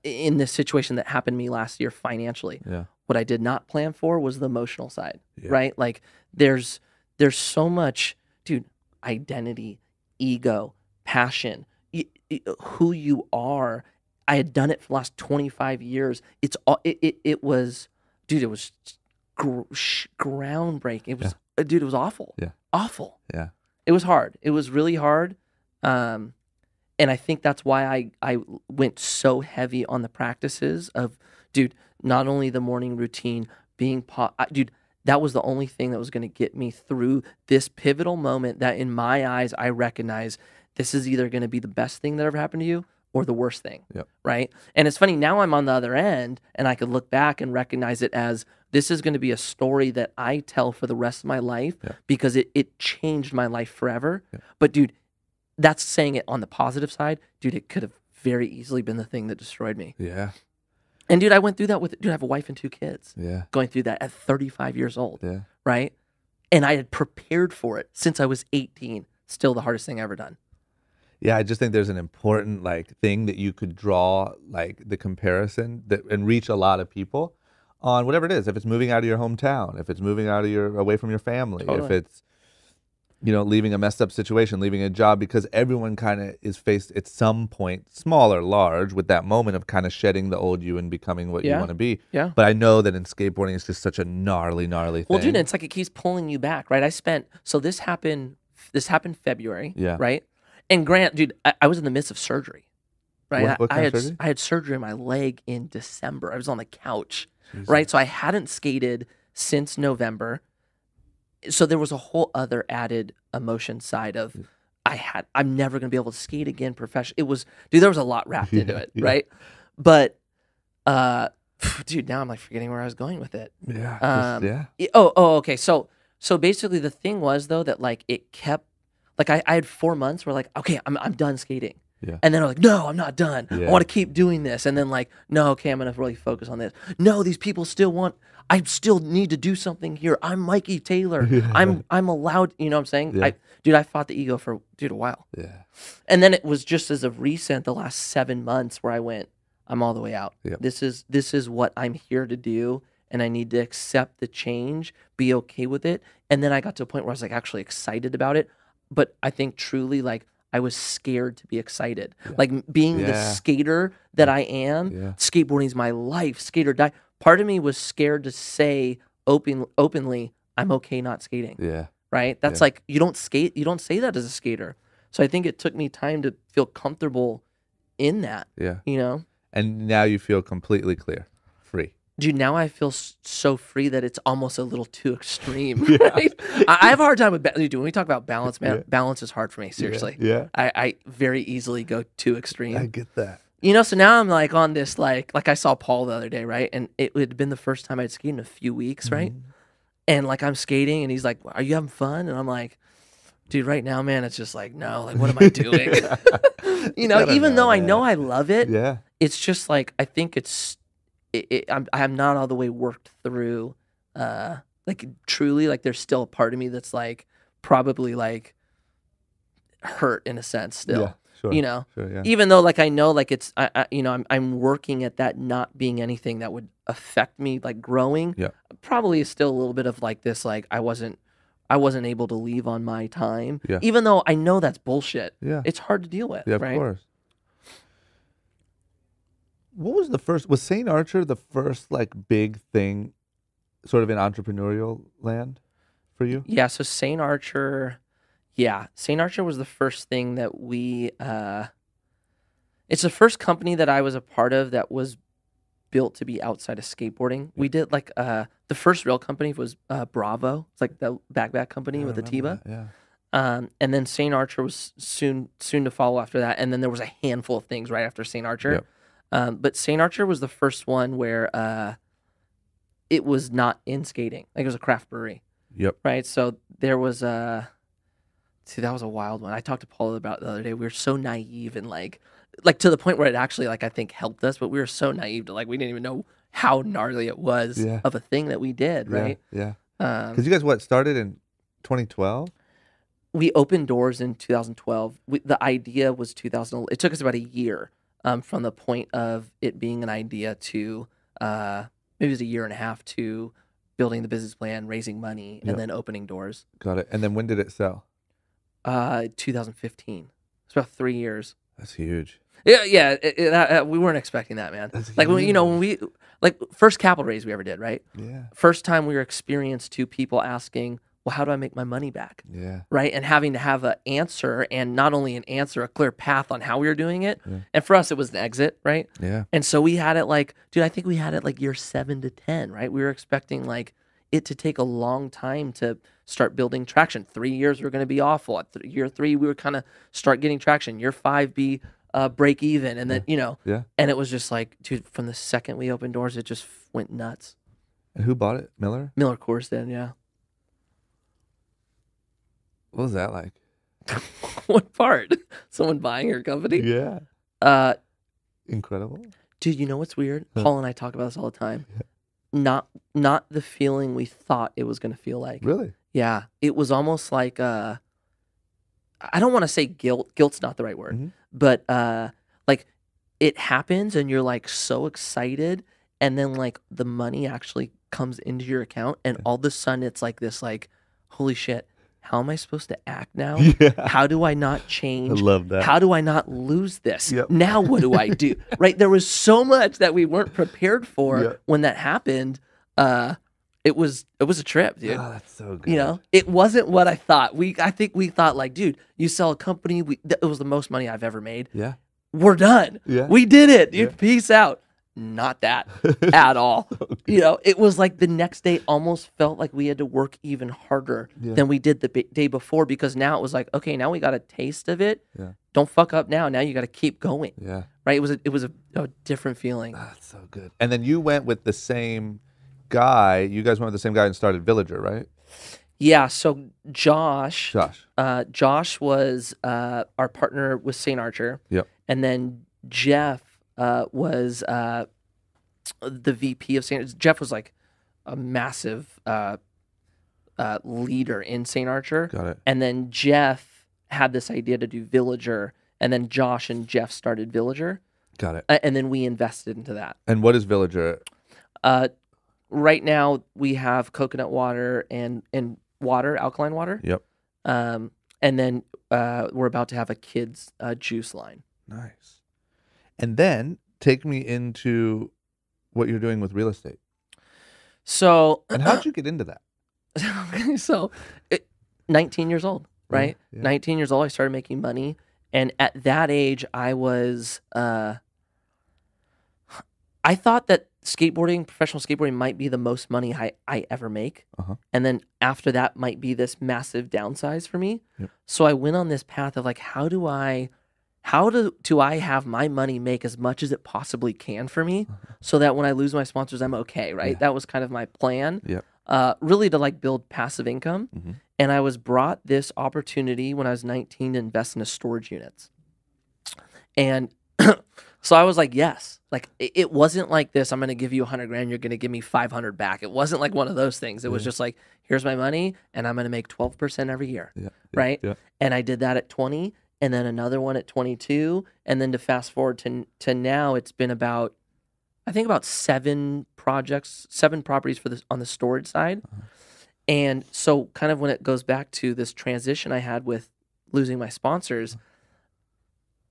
in this situation that happened to me last year financially. Yeah. What I did not plan for was the emotional side, right? Like there's so much, dude, identity, ego, passion, who you are. I had done it for the last 25 years. It was, dude, it was groundbreaking. It was, dude, it was awful. Yeah. Awful. Yeah. It was hard. It was really hard. And I think that's why I went so heavy on the practices of, dude, not only the morning routine, dude, that was the only thing that was going to get me through this pivotal moment that in my eyes, I recognize this is either going to be the best thing that ever happened to you or the worst thing, right? And it's funny, now I'm on the other end and I could look back and recognize it as this is going to be a story that I tell for the rest of my life because it changed my life forever. Yeah. But dude, that's saying it on the positive side. Dude, it could have very easily been the thing that destroyed me. Yeah. And dude, I went through that I have a wife and 2 kids. Yeah. Going through that at 35 years old. Yeah. Right? And I had prepared for it since I was 18. Still the hardest thing I ever done. Yeah, I just think there's an important like thing that you could draw like the comparison and reach a lot of people on whatever it is. If it's moving out of your hometown, if it's moving away from your family, if it's leaving a messed up situation, leaving a job, because everyone kind of is faced at some point, small or large, with that moment of kind of shedding the old you and becoming what you want to be. Yeah. But I know that in skateboarding, it's just such a gnarly thing. Well, dude, it's like it keeps pulling you back, right? This happened February, right? And Grant, dude, I was in the midst of surgery, right? What kind of surgery? I had surgery in my leg in December. I was on the couch, right? So I hadn't skated since November. So there was a whole other added emotion side of I'm never going to be able to skate again professionally. It was, dude, there was a lot wrapped into it, right? But, dude, now I'm like forgetting where I was going with it. Yeah. Okay. So So basically the thing was though that like it kept like I had 4 months where like, okay, I'm done skating. Yeah. And then I'm like, no, I'm not done. Yeah. I want to keep doing this. And then like, no, okay, I'm gonna really focus on this. No, these people I still need to do something here. I'm Mikey Taylor. I'm allowed, you know what I'm saying? Yeah. I fought the ego for a while. Yeah. And then it was just as of recent, the last 7 months where I went, I'm all the way out. Yep. This is what I'm here to do. And I need to accept the change, be okay with it. And then I got to a point where I was like actually excited about it. But I think truly like I was scared to be excited. Yeah. Like being the skater that I am, skateboarding is my life, skate or die. Part of me was scared to say openly, I'm okay not skating. Yeah. Right? That's like, you don't skate, you don't say that as a skater. So I think it took me time to feel comfortable in that. Yeah. You know? And now you feel completely clear, free. Dude, now I feel so free that it's almost a little too extreme. Right? I have a hard time with dude, when we talk about balance, man. Balance is hard for me. Seriously. Yeah. I very easily go too extreme. I get that. You know, so now I'm like on this like I saw Paul the other day, right? And it had been the first time I'd skated in a few weeks, right? And like I'm skating, and he's like, "Are you having fun?" And I'm like, "Dude, right now, man, it's just like, no, like, what am I doing?" You know, even though I know I love it, it's just like I think I'm not all the way worked through. Like truly, like there's still a part of me that's like probably like hurt in a sense still. Yeah, sure, you know, sure, even though like I know like it's you know I'm working at that not being anything that would affect me like growing. Yeah, probably is still a little bit of like this like I wasn't able to leave on my time. Yeah, even though I know that's bullshit. Yeah, it's hard to deal with. Yeah, of right? course. What was St. Archer the first like big thing sort of in entrepreneurial land for you? Yeah, so St. Archer was the first thing that we it's the first company that I was a part of that was built to be outside of skateboarding. We did like the first real company was Bravo. It's like the backpack company with Atiba. And then St. Archer was soon to follow after that, and then there was a handful of things right after St. Archer. But St. Archer was the first one where it was not in skating. Like it was a craft brewery. Yep. Right. So there was that was a wild one. I talked to Paul about it the other day. We were so naive and like to the point where it actually like I think helped us, but we were so naive to like we didn't even know how gnarly it was of a thing that we did. Right. Yeah. Because you guys started in 2012. We opened doors in 2012. The idea was 2011. It took us about a year. From the point of it being an idea to maybe it was a year and a half to building the business plan, raising money, and then opening doors. Got it. And then when did it sell? 2015. It's about 3 years. That's huge. Yeah. We weren't expecting that, man. That's like huge. when we like first capital raise we ever did, right? Yeah. First time we were experienced to people asking, well, how do I make my money back? Yeah. Right. And having to have an answer, and not only an answer, a clear path on how we were doing it. Yeah. And for us, it was an exit. Right. Yeah. And so we had it like, dude, I think we had it like year 7 to 10. Right. We were expecting like it to take a long time to start building traction. 3 years were going to be awful. At year 3, we were kind of start getting traction. Year 5, be break even. And then, you know, and it was just like, dude, from the second we opened doors, it just went nuts. And who bought it? Miller Coors then. Yeah. What was that like? What part? Someone buying your company? Yeah. Incredible. Dude, you know what's weird? Paul and I talk about this all the time. Not the feeling we thought it was going to feel like. Really? Yeah. It was almost like I don't want to say guilt. Guilt's not the right word. But like it happens and you're like so excited, and then like the money actually comes into your account, and all of a sudden it's like this like, holy shit. How am I supposed to act now? Yeah. How do I not change? I love that. How do I not lose this? Yep. Now what do I do? Right? There was so much that we weren't prepared for when that happened. It was a trip, dude. Oh, that's so good. You know, it wasn't what I thought. I think we thought like, dude, you sell a company. It was the most money I've ever made. Yeah. We're done. Yeah. We did it, dude. Yeah. Peace out. Not that at all. Okay. You know, it was like the next day almost felt like we had to work even harder than we did the day before, because now it was like, okay, now we got a taste of it. Yeah. Don't fuck up now. Now you got to keep going. Yeah. Right. It was a different feeling. That's so good. And then you went with the same guy. You guys went with the same guy and started Villager, right? Yeah, so Josh Josh. was our partner with St. Archer. Yep. And then Jeff was the VP of St. Jeff was like a massive leader in St. Archer. Got it. And then Jeff had this idea to do Villager, and then Josh and Jeff started Villager. Got it. And then we invested into that. And what is Villager? Right now we have coconut water and water, alkaline water. Yep. And then we're about to have a kids juice line. Nice. And then take me into what you're doing with real estate. So, and how'd you get into that? So, 19 years old, right? Yeah. 19 years old, I started making money. And at that age, I was, I thought that professional skateboarding might be the most money I ever make. And then after that might be this massive downsize for me. Yep. So I went on this path of like, how do I have my money make as much as it possibly can for me so that when I lose my sponsors, I'm okay, right? Yeah. That was kind of my plan. Yep. Really to like build passive income. And I was brought this opportunity when I was 19 to invest in a storage units. And so I was like, yes. Like it wasn't like this, I'm going to give you $100,000, you're going to give me 500 back. It wasn't like one of those things. It was just like, here's my money and I'm going to make 12% every year. Right? Yeah. And I did that at 20 and then another one at 22. And then to fast forward to now, it's been about, I think about 7 properties on the storage side. And so kind of when it goes back to this transition I had with losing my sponsors,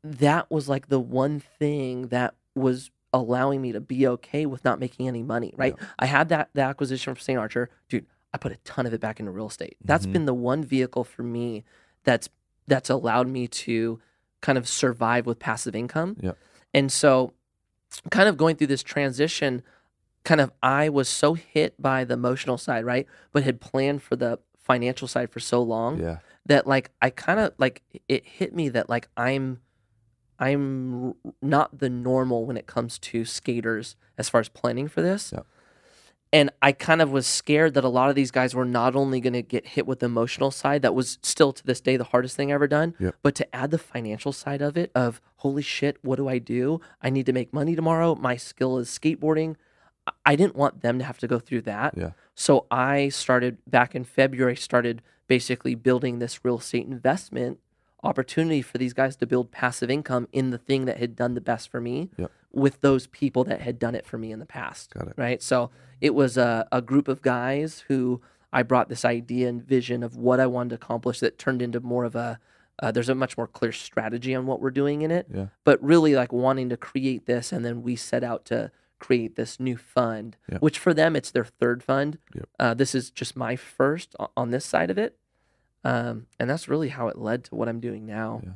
that was like the one thing that was allowing me to be okay with not making any money, right? Yeah. I had the acquisition from St. Archer. Dude, I put a ton of it back into real estate. That's been the one vehicle for me that's allowed me to kind of survive with passive income. Yeah. And so kind of going through this transition, I was so hit by the emotional side, right? But had planned for the financial side for so long that like I kind of like it hit me that like I'm not the normal when it comes to skaters as far as planning for this. Yeah. And I kind of was scared that a lot of these guys were not only going to get hit with the emotional side, that was still to this day the hardest thing I ever done, but to add the financial side of it of, holy shit, what do? I need to make money tomorrow. My skill is skateboarding. I didn't want them to have to go through that. Yeah. So I started back in February, basically building this real estate investment opportunity for these guys to build passive income in the thing that had done the best for me with those people that had done it for me in the past. Got it. Right. So it was a group of guys who I brought this idea and vision of what I wanted to accomplish that turned into more of there's a much more clear strategy on what we're doing in it, but really like wanting to create this. And then we set out to create this new fund, which for them, it's their third fund. This is just my first on this side of it. And that's really how it led to what I'm doing now. Yeah.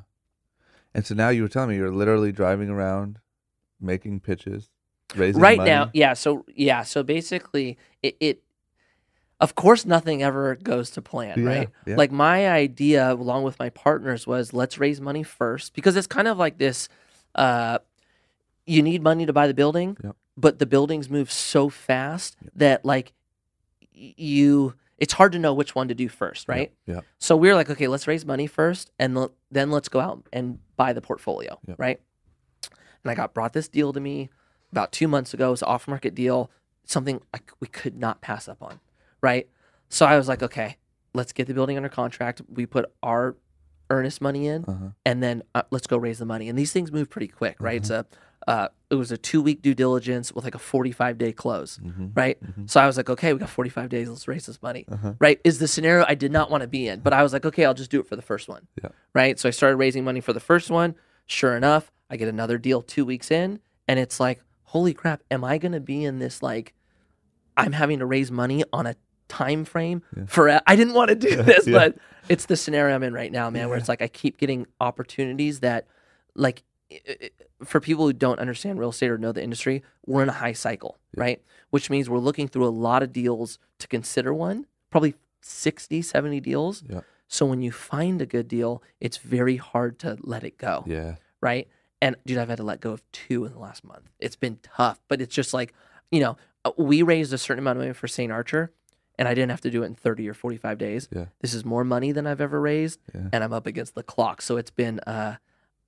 And so now you were telling me you're literally driving around, making pitches, raising right money. Now. Yeah. So basically it of course nothing ever goes to plan, right? Yeah. Like my idea along with my partners was let's raise money first because it's kind of like this, you need money to buy the building, but the buildings move so fast that like it's hard to know which one to do first, right? Yeah. So we were like, okay, let's raise money first, and then let's go out and buy the portfolio, right? And I got brought this deal to me about 2 months ago. It was an off-market deal, something we could not pass up on, right? So I was like, okay, let's get the building under contract. We put our earnest money in, and then let's go raise the money. And these things move pretty quick, right? It was a 2-week due diligence with like a 45-day close, right? So I was like, okay, we got 45 days. Let's raise this money, right? Is the scenario I did not want to be in, but I was like, okay, I'll just do it for the first one, right? So I started raising money for the first one. Sure enough, I get another deal 2 weeks in, and it's like, holy crap, am I going to be in this like, I'm having to raise money on a time frame for? I didn't want to do this, but it's the scenario I'm in right now, man, where it's like I keep getting opportunities that like. For people who don't understand real estate or know the industry, we're in a high cycle, right? Which means we're looking through a lot of deals to consider one, probably 60, 70 deals. Yeah. So when you find a good deal, it's very hard to let it go. Yeah. Right? And dude, I've had to let go of 2 in the last month. It's been tough, but it's just like, we raised a certain amount of money for St. Archer, and I didn't have to do it in 30 or 45 days. Yeah. This is more money than I've ever raised, and I'm up against the clock. So it's been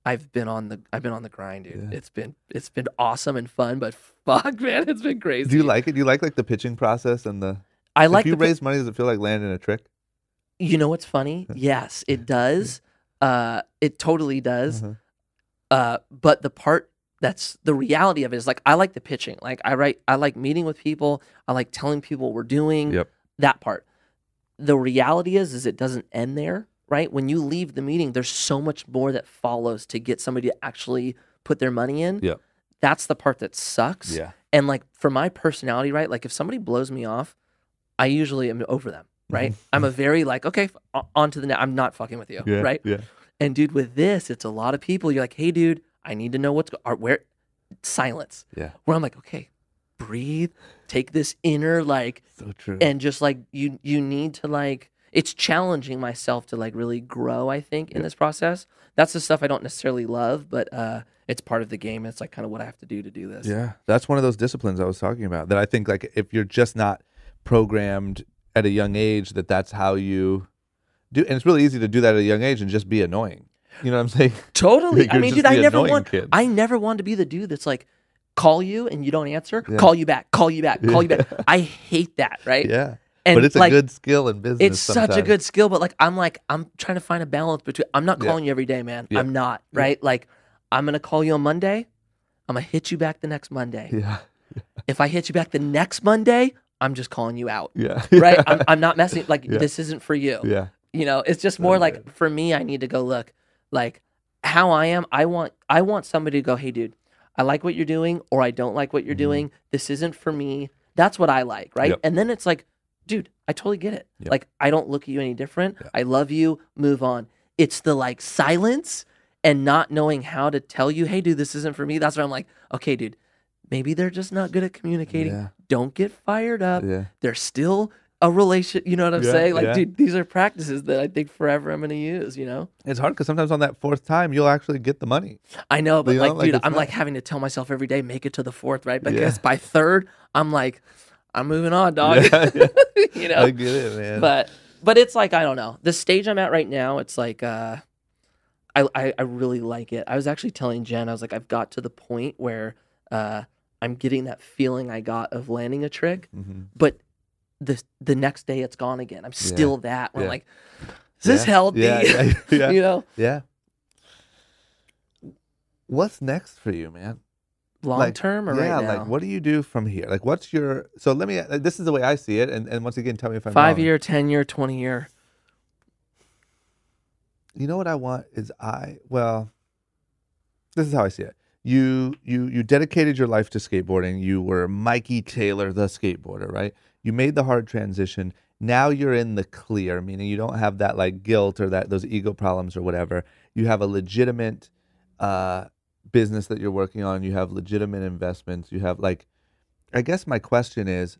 I've been on the grind, dude. Yeah. It's been awesome and fun, but fuck, man, it's been crazy. Do you like it? Do you like the pitching process and the? I like if you raise money, does it feel like landing a trick? You know what's funny? Yes, it does. It totally does. But the part that's the reality of it is like I like the pitching. Like I like meeting with people. I like telling people what we're doing. Yep. That part. The reality is it doesn't end there, right? When you leave the meeting, there's so much more that follows to get somebody to actually put their money in. Yep. That's the part that sucks. Yeah. And like for my personality, right? Like if somebody blows me off, I usually am over them, right? I'm a very like, okay, on to the next. I'm not fucking with you, right? Yeah. And dude, with this, it's a lot of people. You're like, hey, dude, I need to know where silence. Yeah. Where I'm like, okay, breathe, take this inner like, So true. and just like you need to like. It's challenging myself to like really grow. I think in this process, that's the stuff I don't necessarily love, but it's part of the game. It's like kind of what I have to do this. Yeah, that's one of those disciplines I was talking about. That I think like if you're just not programmed at a young age, that's how you do, and it's really easy to do that at a young age and just be annoying. You know what I'm saying? Totally. I mean, dude, I never want to be the dude that's like, call you and you don't answer, call you back, call you back, call you back. I hate that, right? Yeah. And but it's like, a good skill in business. It's such a good skill, but like I'm trying to find a balance between. I'm not calling you every day, man. I'm not, right? Like I'm gonna call you on Monday. I'm gonna hit you back the next Monday. Yeah. If I hit you back the next Monday, I'm just calling you out. Yeah. Right? I'm not messing. Like this isn't for you. Yeah. You know, it's just more like for me. I need to go look like how I am. I want somebody to go, hey, dude, I like what you're doing, or I don't like what you're doing. This isn't for me. That's what I like, right? Yep. And then it's like, dude, I totally get it. Yep. Like, I don't look at you any different. Yep. I love you. Move on. It's the like silence and not knowing how to tell you, hey, dude, this isn't for me. That's where I'm like, okay, dude, maybe they're just not good at communicating. Yeah. Don't get fired up. Yeah. They're still a relation. You know what I'm saying? Like, yeah. dude, these are practices that I think forever I'm going to use, you know? It's hard because sometimes on that fourth time, you'll actually get the money. I know, but You know, like, like, dude, it's I'm not- like having to tell myself every day, make it to the fourth, right? Because by third, I'm like, I'm moving on, dog. Yeah, yeah. You know? I get it, man. But it's like, I don't know. The stage I'm at right now, it's like I really like it. I was actually telling Jen, I was like, I've got to the point where I'm getting that feeling I got of landing a trick, but the next day it's gone again. I'm still that. Where I'm like, is this healthy? Yeah. You know? Yeah. What's next for you, man? Long term or right now? like what do you do from here? Like what's your, so let me, this is the way I see it, and once again, tell me if I'm 5 wrong. year, 10 year, 20 year. You know what I want is this is how I see it. You dedicated your life to skateboarding. You were Mikey Taylor, the skateboarder, right? You made the hard transition. Now you're in the clear, meaning you don't have that like guilt or those ego problems or whatever. You have a legitimate business that you're working on. You have legitimate investments. You have like, I guess my question is,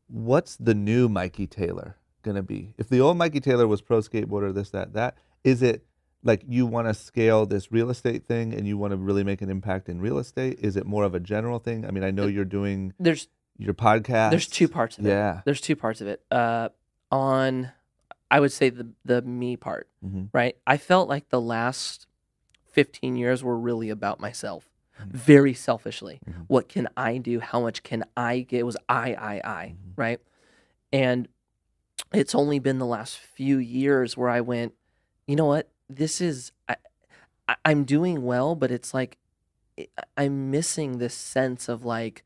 what's the new Mikey Taylor gonna be? If the old Mikey Taylor was pro skateboarder, this, that, is it like you want to scale this real estate thing and you want to really make an impact in real estate? Is it more of a general thing? I mean, I know you're doing your podcast. There's two parts of it. Yeah. There's two parts of it. On, I would say the me part, right? I felt like the last 15 years were really about myself, very selfishly. What can I do? How much can I get? It was I, right? And it's only been the last few years where I went, you know what? This is, I'm doing well, but it's like, I'm missing this sense of like,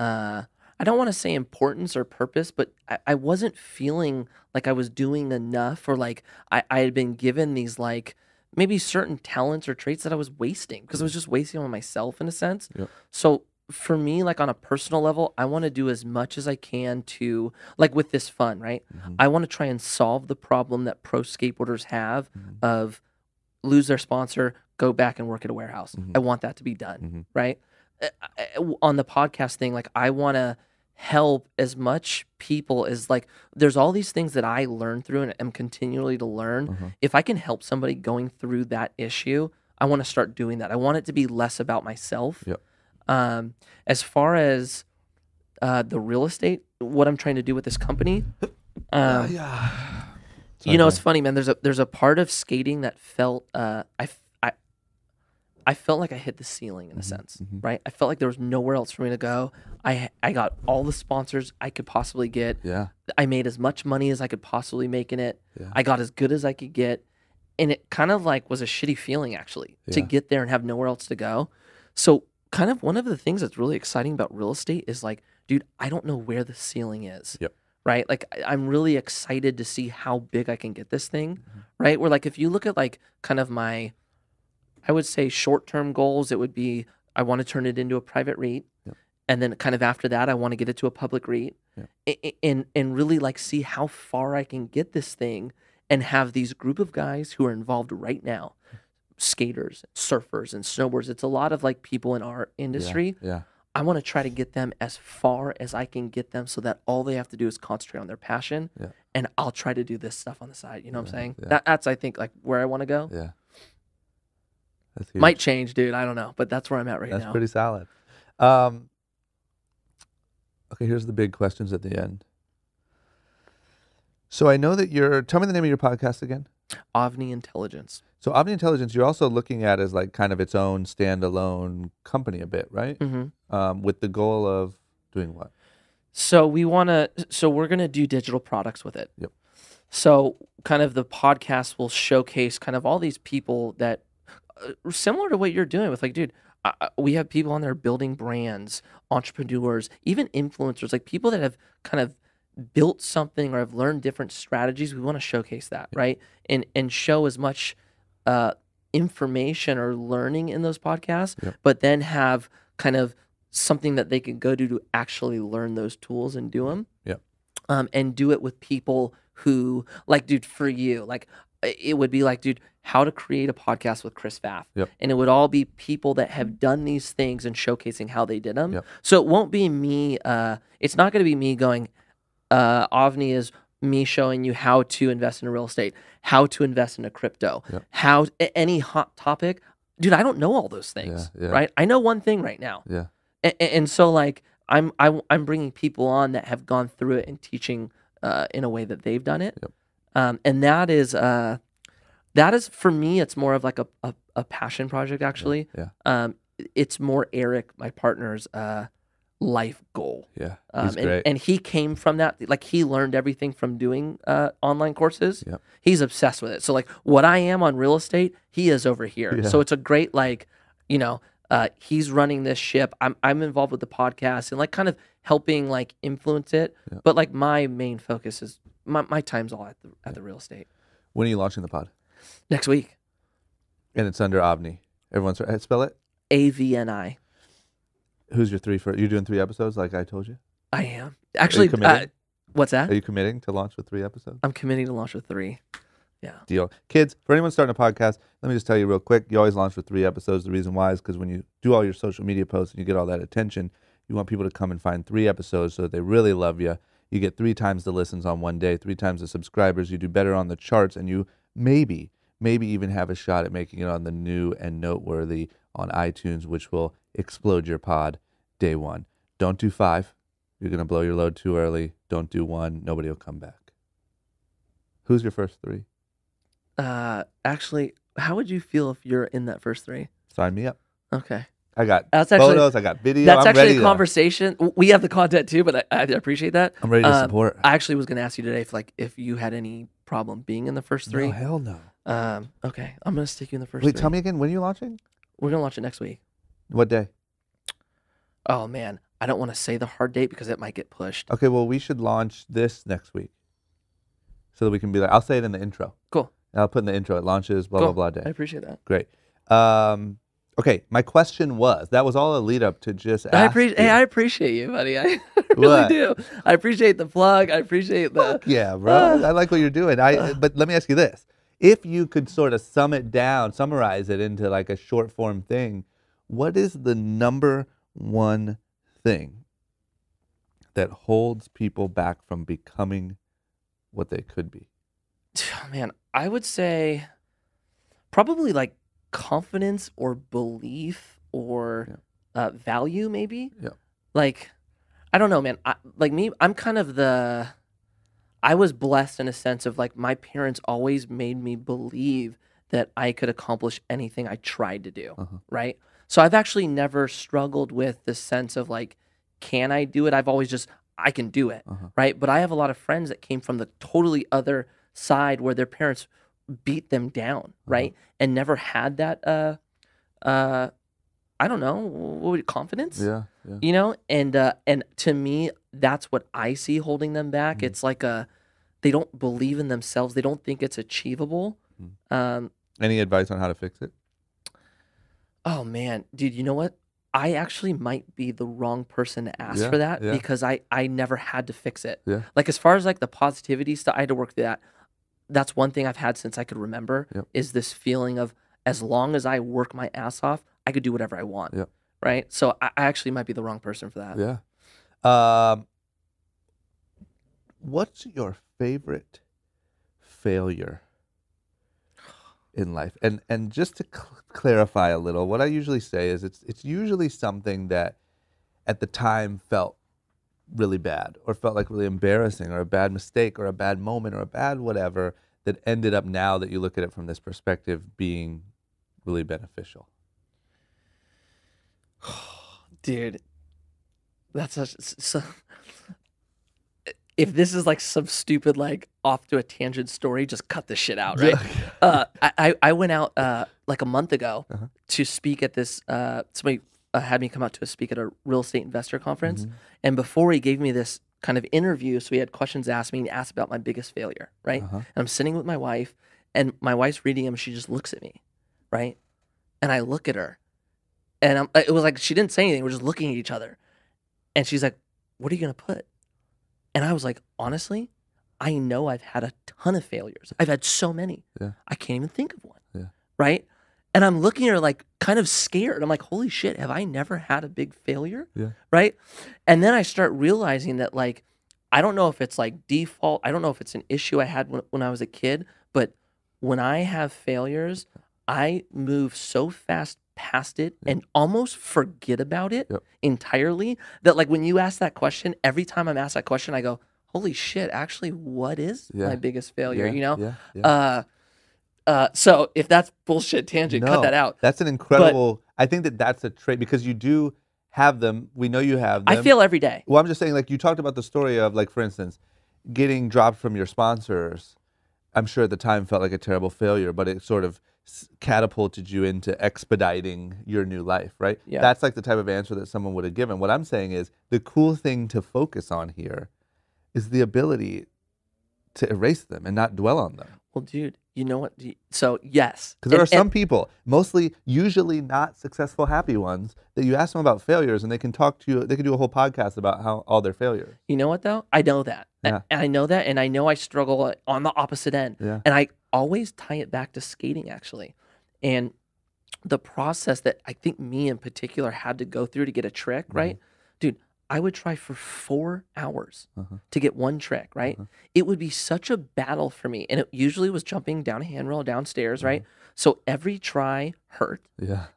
I don't want to say importance or purpose, but I wasn't feeling like I was doing enough, or like I had been given these like maybe certain talents or traits that I was wasting because I was just wasting on myself in a sense. Yep. So for me, like on a personal level, I want to do as much as I can to, like with this fun, right? I want to try and solve the problem that pro skateboarders have of lose their sponsor, go back and work at a warehouse. I want that to be done, right? On the podcast thing, like I want to help as much people as like, there's all these things that I learned through and am continually to learn. If I can help somebody going through that issue, I want to start doing that. I want it to be less about myself. Yep. As far as the real estate what I'm trying to do with this company. Yeah. You know, it's funny, man. There's a part of skating that felt I felt like I hit the ceiling in a sense, right? I felt like there was nowhere else for me to go. I got all the sponsors I could possibly get. Yeah. I made as much money as I could possibly make in it. Yeah. I got as good as I could get. And it kind of like was a shitty feeling actually to get there and have nowhere else to go. So kind of one of the things that's really exciting about real estate is like, dude, I don't know where the ceiling is. Yep. Right? Like I'm really excited to see how big I can get this thing. Right? Where like if you look at like kind of my, I would say short-term goals, it would be I want to turn it into a private REIT. Yep. And then kind of after that, I want to get it to a public REIT. Yep. And really like see how far I can get this thing and have these group of guys who are involved right now, skaters, surfers, and snowboarders. It's a lot of like people in our industry. Yeah. I want to try to get them as far as I can get them so that all they have to do is concentrate on their passion. Yeah. And I'll try to do this stuff on the side. You know what I'm saying? Yeah. That's, I think, like where I want to go. Yeah. Might change, dude. I don't know. But that's where I'm at right now. That's pretty solid. Okay, here's the big questions at the end. So I know that tell me the name of your podcast again. Ovni Intelligence. So Ovni Intelligence, you're also looking at as like kind of its own standalone company a bit, right? With the goal of doing what? So we're going to do digital products with it. Yep. So kind of the podcast will showcase kind of all these people that, similar to what you're doing with like, dude, we have people on there building brands, entrepreneurs, even influencers, like people that have kind of built something or have learned different strategies. We want to showcase that, right? And show as much information or learning in those podcasts, but then have kind of something that they can go to actually learn those tools and do them. And do it with people who, like, dude, for you, like, it would be like, dude, how to create a podcast with Chris Pfaff. And it would all be people that have done these things and showcasing how they did them. So it won't be me. It's not going to be me going, Ovni is me showing you how to invest in real estate, how to invest in a crypto, how any hot topic. Dude, I don't know all those things, right? I know one thing right now. And so like I'm bringing people on that have gone through it and teaching in a way that they've done it. And that is for me, it's more of like a passion project actually. It's more Eric, my partner's life goal. He's great. And he came from that, like he learned everything from doing online courses. He's obsessed with it. So like what I am on real estate, he is over here. So it's a great like, you know, he's running this ship. I'm involved with the podcast and like kind of helping like influence it. But like my main focus is my time's all at the real estate. When are you launching the pod? Next week. And it's under Ovni. Everyone's spell it? AVNI. Who's your you're doing 3 episodes like I told you? I am. Actually, what's that? Are you committing to launch with 3 episodes? I'm committing to launch with 3. Yeah. Deal. Kids, for anyone starting a podcast, let me just tell you real quick, you always launch with 3 episodes. The reason why is because when you do all your social media posts and you get all that attention, you want people to come and find 3 episodes so that they really love you. You get 3 times the listens on one day, 3 times the subscribers. You do better on the charts, and you maybe even have a shot at making it on the new and noteworthy on iTunes, which will explode your pod day 1. Don't do 5. You're going to blow your load too early. Don't do 1. Nobody will come back. Who's your first 3? Actually, how would you feel if you're in that first 3? Sign me up. Okay. I got photos, I got video. That's I'm actually ready a conversation. We have the content too, but I appreciate that. I'm ready to support. I actually was going to ask you today if you had any problem being in the first 3. No, hell no. Okay, I'm going to stick you in the first 3. Wait, tell me again, when are you launching? We're going to launch it next week. What day? Oh, man. I don't want to say the hard date because it might get pushed. Okay, well, we should launch this next week so that we can be like, I'll say it in the intro. Cool. I'll put in the intro, it launches, blah, cool. blah, blah day. I appreciate that. Great. Okay, my question was, that was all a lead up to just ask you. Hey, I appreciate you, buddy. I really do. I appreciate the plug. I appreciate the... Fuck yeah, bro. I like what you're doing. But let me ask you this. If you could sort of summarize it into like a short form thing, what is the number one thing that holds people back from becoming what they could be? Man, I would say probably like confidence or belief or value maybe. Yeah. Like I don't know, man. I'm kind of I was blessed in a sense of like my parents always made me believe that I could accomplish anything I tried to do, right? So I've actually never struggled with the sense of like, can I do it? I've always just, I can do it, right? But I have a lot of friends that came from the totally other side where their parents beat them down, right? And never had that, I don't know, confidence? Yeah. You know, and to me, that's what I see holding them back. It's like they don't believe in themselves. They don't think it's achievable. Any advice on how to fix it? Oh man, dude, you know what? I actually might be the wrong person to ask for that because I never had to fix it. Yeah. Like as far as like the positivity stuff, I had to work through that. That's one thing I've had since I could remember is this feeling of as long as I work my ass off, I could do whatever I want. Yep. Right. So I actually might be the wrong person for that. Yeah. What's your favorite failure in life? And just to clarify a little, what I usually say is it's usually something that at the time felt really bad or felt like really embarrassing or a bad mistake or a bad moment or a bad whatever that ended up now that you look at it from this perspective being really beneficial. Dude, that's so if this is like some stupid like off to a tangent story, just cut this shit out, right? I went out like a month ago to speak at this somebody had me come out to speak at a real estate investor conference, and before he gave me this kind of interview, so he had questions asked me and asked about my biggest failure, right? And I'm sitting with my wife, and my wife's reading him. She just looks at me, right? And I look at her, and it was like she didn't say anything. We're just looking at each other, and she's like, "What are you gonna put?" And I was like, honestly, I know I've had a ton of failures. I've had so many. I can't even think of one. Right? And I'm looking at her like kind of scared. I'm like, holy shit, have I never had a big failure? Right? And then I start realizing that like, I don't know if it's like default. I don't know if it's an issue I had when I was a kid, but when I have failures, I move so fast past it and almost forget about it entirely that like when you ask that question, every time I'm asked that question, I go, holy shit, actually, what is my biggest failure? You know? So if that's bullshit tangent, cut that out. That's an incredible, I think that's a trait because you do have them. We know you have them. I fail every day. Well, I'm just saying, like you talked about the story of like, for instance, getting dropped from your sponsors. I'm sure at the time felt like a terrible failure, but it sort of catapulted you into expediting your new life, right? That's like the type of answer that someone would have given. What I'm saying is the cool thing to focus on here is the ability to erase them and not dwell on them. Well, dude, you know what? So, yes. Because there are some people, usually not successful, happy ones, that you ask them about failures and they can talk to you, they can do a whole podcast about how all their failures. You know what, though? I know that. And I know that, and I know I struggle on the opposite end. And I always tie it back to skating, actually. And the process that I think me in particular had to go through to get a trick, right? Dude, I would try for 4 hours to get one trick, right? It would be such a battle for me. And it usually was jumping down a handrail downstairs, right? So every try hurt.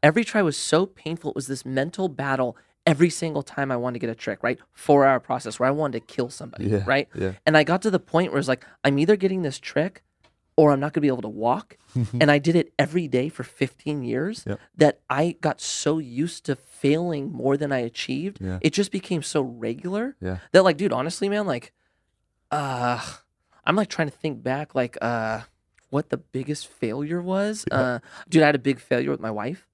Every try was so painful. It was this mental battle every single time I wanted to get a trick, right? 4-hour process where I wanted to kill somebody, right? And I got to the point where it's like, I'm either getting this trick or I'm not going to be able to walk. And I did it every day for 15 years that I got so used to failing more than I achieved. It just became so regular that like, dude, honestly, man, like, I'm like trying to think back, like, what the biggest failure was. Dude, I had a big failure with my wife.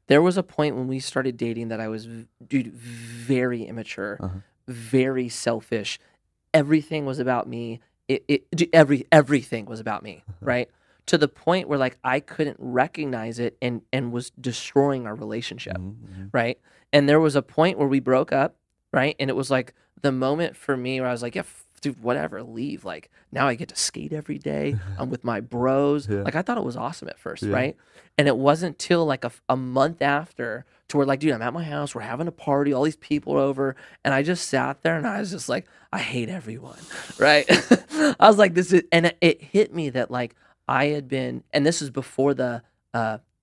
There was a point when we started dating that I was, dude, very immature, very selfish. Everything was about me. Everything was about me, right? To the point where like I couldn't recognize it and was destroying our relationship, right? And there was a point where we broke up, right? And it was like the moment for me where I was like, yeah, dude, whatever, leave. Like now I get to skate every day. I'm with my bros. Like I thought it was awesome at first, right? And it wasn't till like a month after to where like, dude, I'm at my house. We're having a party. All these people are over. And I just sat there and I was just like, I hate everyone, right? I was like, this is, and it hit me that like I had been, and this is before the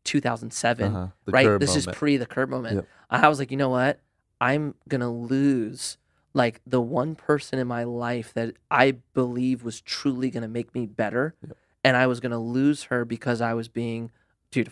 2007, The right? curb This is moment. pre the curb moment. Yep. I was like, you know what? I'm gonna lose like the one person in my life that I believe was truly gonna make me better, and I was gonna lose her because I was being, dude,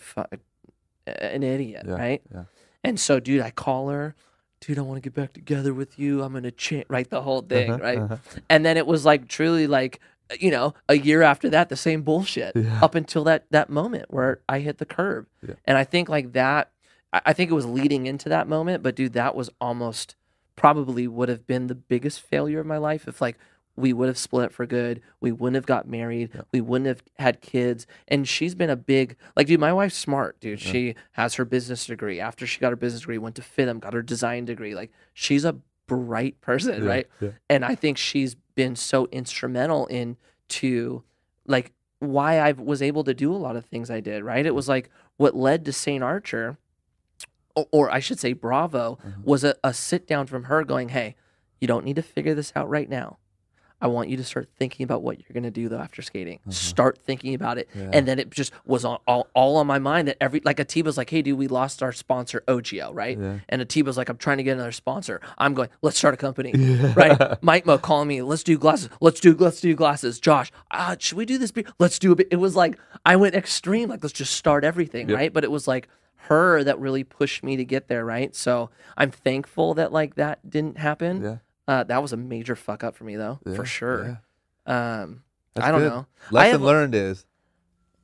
an idiot, right? Yeah. And so, dude, I call her, dude, I want to get back together with you. I'm gonna right, the whole thing, right? And then it was like truly like, you know, a year after that, the same bullshit up until that moment where I hit the curb. And I think like that, I think it was leading into that moment, but dude, that was almost probably would have been the biggest failure of my life if like we would have split for good, we wouldn't have got married, we wouldn't have had kids. And she's been a big, like, dude, my wife's smart, dude. She has her business degree. After she got her business degree, went to FITM, got her design degree. Like, she's a bright person, right? And I think she's been so instrumental into like why I was able to do a lot of things I did, right? It was like what led to St. Archer, or I should say Bravo, was a sit down from her going, hey, you don't need to figure this out right now. I want you to start thinking about what you're going to do though after skating. Start thinking about it. And then it just was all on my mind that like Atiba's like, hey dude, we lost our sponsor OGO, right? And Atiba's like, I'm trying to get another sponsor. I'm going, let's start a company, right? Mike Mo calling me, let's do glasses. Let's do glasses. Josh, should we do this? Let's do a bit. It was like, I went extreme. Like, let's just start everything, right? But it was like her that really pushed me to get there, right? So I'm thankful that like that didn't happen. That was a major fuck up for me though, for sure. I don't know. Lesson learned is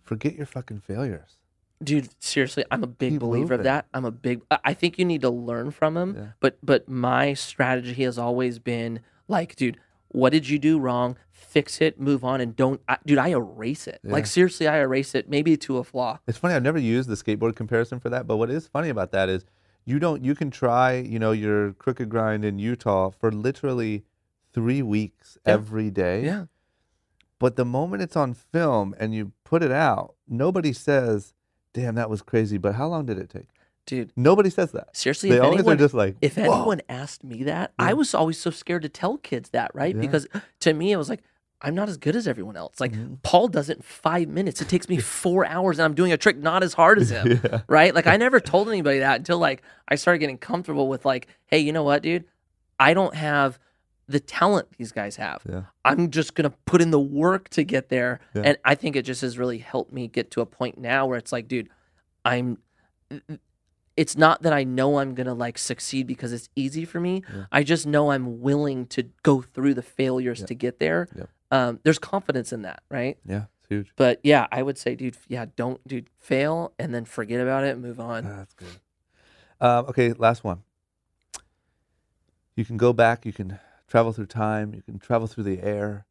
forget your fucking failures. Dude, seriously, I'm a big Keep believer of moving. that. I think you need to learn from them, but my strategy has always been like, dude, what did you do wrong? Fix it, move on, and don't, dude, I erase it. Like, seriously, I erase it, maybe to a flaw. It's funny, I've never used the skateboard comparison for that, but what is funny about that is you can try, your crooked grind in Utah for literally 3 weeks every day. But the moment it's on film and you put it out, nobody says, damn, that was crazy, but how long did it take? Dude. Nobody says that. Seriously, they always are just like, if anyone asked me that, I was always so scared to tell kids that, right? Because to me, it was like, I'm not as good as everyone else. Like, Paul does it in 5 minutes. It takes me 4 hours, and I'm doing a trick not as hard as him, right? Like, I never told anybody that until, like, I started getting comfortable with, like, hey, you know what, dude? I don't have the talent these guys have. I'm just going to put in the work to get there. And I think it just has really helped me get to a point now where it's like, dude, it's not that I know I'm going to like succeed because it's easy for me. I just know I'm willing to go through the failures to get there. There's confidence in that, right? Yeah, it's huge. But yeah, I would say, dude, fail and then forget about it and move on. That's good. Okay, last one. You can go back, you can travel through time, you can travel through the air,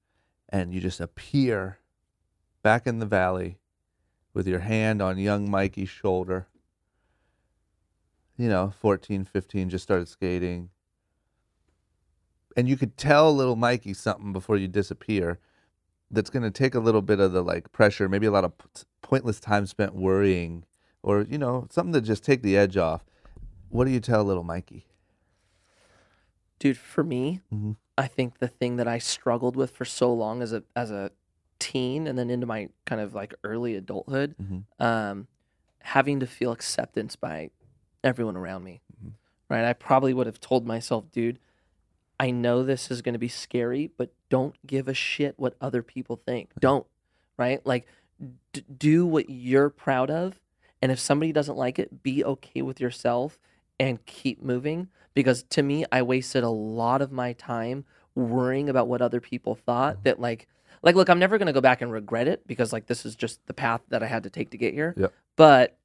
and you just appear back in the valley with your hand on young Mikey's shoulder. 14, 15, just started skating. And you could tell little Mikey something before you disappear that's going to take a little bit of the like pressure, maybe a lot of pointless time spent worrying, or, something to just take the edge off. What do you tell little Mikey? Dude, for me, I think the thing that I struggled with for so long as a teen and then into my kind of like early adulthood, having to feel acceptance by everyone around me, right? I probably would have told myself, dude, I know this is going to be scary, but don't give a shit what other people think. Don't, right? Like, do what you're proud of. And if somebody doesn't like it, be okay with yourself and keep moving. Because to me, I wasted a lot of my time worrying about what other people thought that like, look, I'm never going to go back and regret it because like, this is just the path that I had to take to get here. But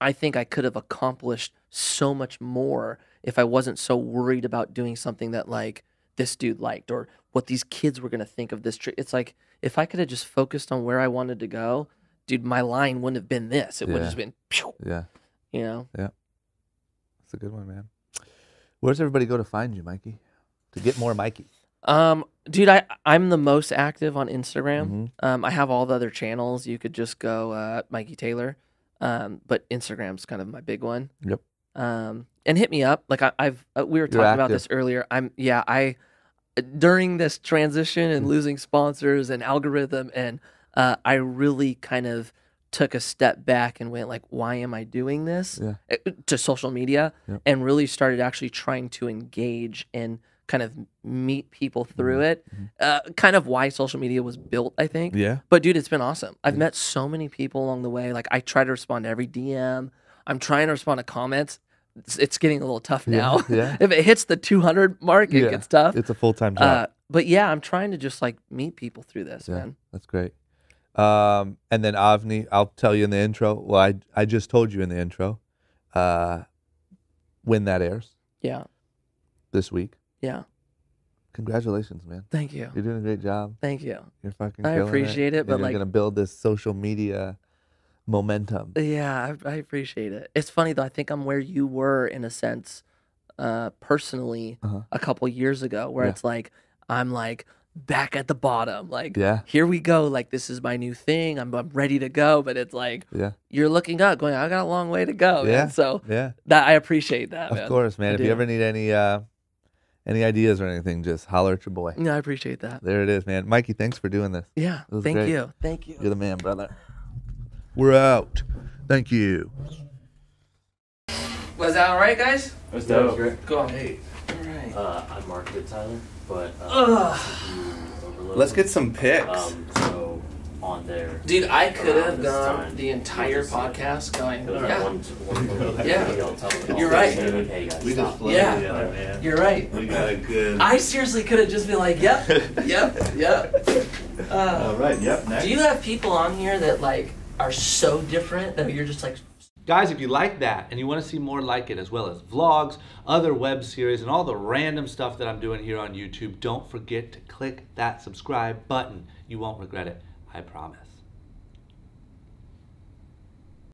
I think I could have accomplished so much more if I wasn't so worried about doing something that like this dude liked or what these kids were going to think of this trick. It's like, if I could have just focused on where I wanted to go, dude, my line wouldn't have been this. It would have just been, pew, Yeah. Yeah. That's a good one, man. Where's everybody go to find you, Mikey? To get more Mikey? Dude, I'm the most active on Instagram. I have all the other channels. You could just go Mikey Taylor. But Instagram's kind of my big one. And hit me up. Like we were talking about this earlier. I during this transition and losing sponsors and algorithm, and I really kind of took a step back and went like, why am I doing this? Yeah. To social media, Yep. and really started actually trying to engage and kind of meet people through it. Kind of why social media was built, I think. Yeah. But dude, it's been awesome. I've met so many people along the way. Like, I try to respond to every DM. I'm trying to respond to comments. It's getting a little tough now. Yeah. If it hits the 200 mark, it gets tough. It's a full-time job. But yeah, I'm trying to just like meet people through this, man. That's great. And then Avni, I'll tell you in the intro. Well, I just told you in the intro when that airs. Yeah. This week. Yeah. Congratulations, man. Thank you. You're doing a great job. Thank you. You're fucking I killing appreciate it, And but you're like, gonna build this social media momentum. yeah, I appreciate it. It's funny though. I think I'm where you were in a sense, personally, a couple years ago, where it's like I'm like back at the bottom. Like, here we go. Like, this is my new thing. I'm ready to go. But it's like, you're looking up, going, I got a long way to go. Yeah. Man. So that I appreciate that. Of course, man. If you ever need any ideas or anything, just holler at your boy. No, I appreciate that. There it is, man. Mikey, thanks for doing this. Yeah. Thank great. you. Thank you. You're the man, brother. We're out. Thank you. Was that all right, guys? That was great. Go on. Hey. All right. I marketed Tyler, but Let's get some pics. So on there, Dude, I could have this gone time, the entire podcast going, it was yeah, one Yeah. I'll tell them, You're right. Hey guys, We just stop. blended Yeah. together, man. you're right. We got a good. I seriously could have just been like, yep, yep. All right. Yep. Next. Do you have people on here that like are so different that you're just like, Guys, if you like that and you want to see more like it, as well as vlogs, other web series, and all the random stuff that I'm doing here on YouTube, don't forget to click that subscribe button. You won't regret it, I promise.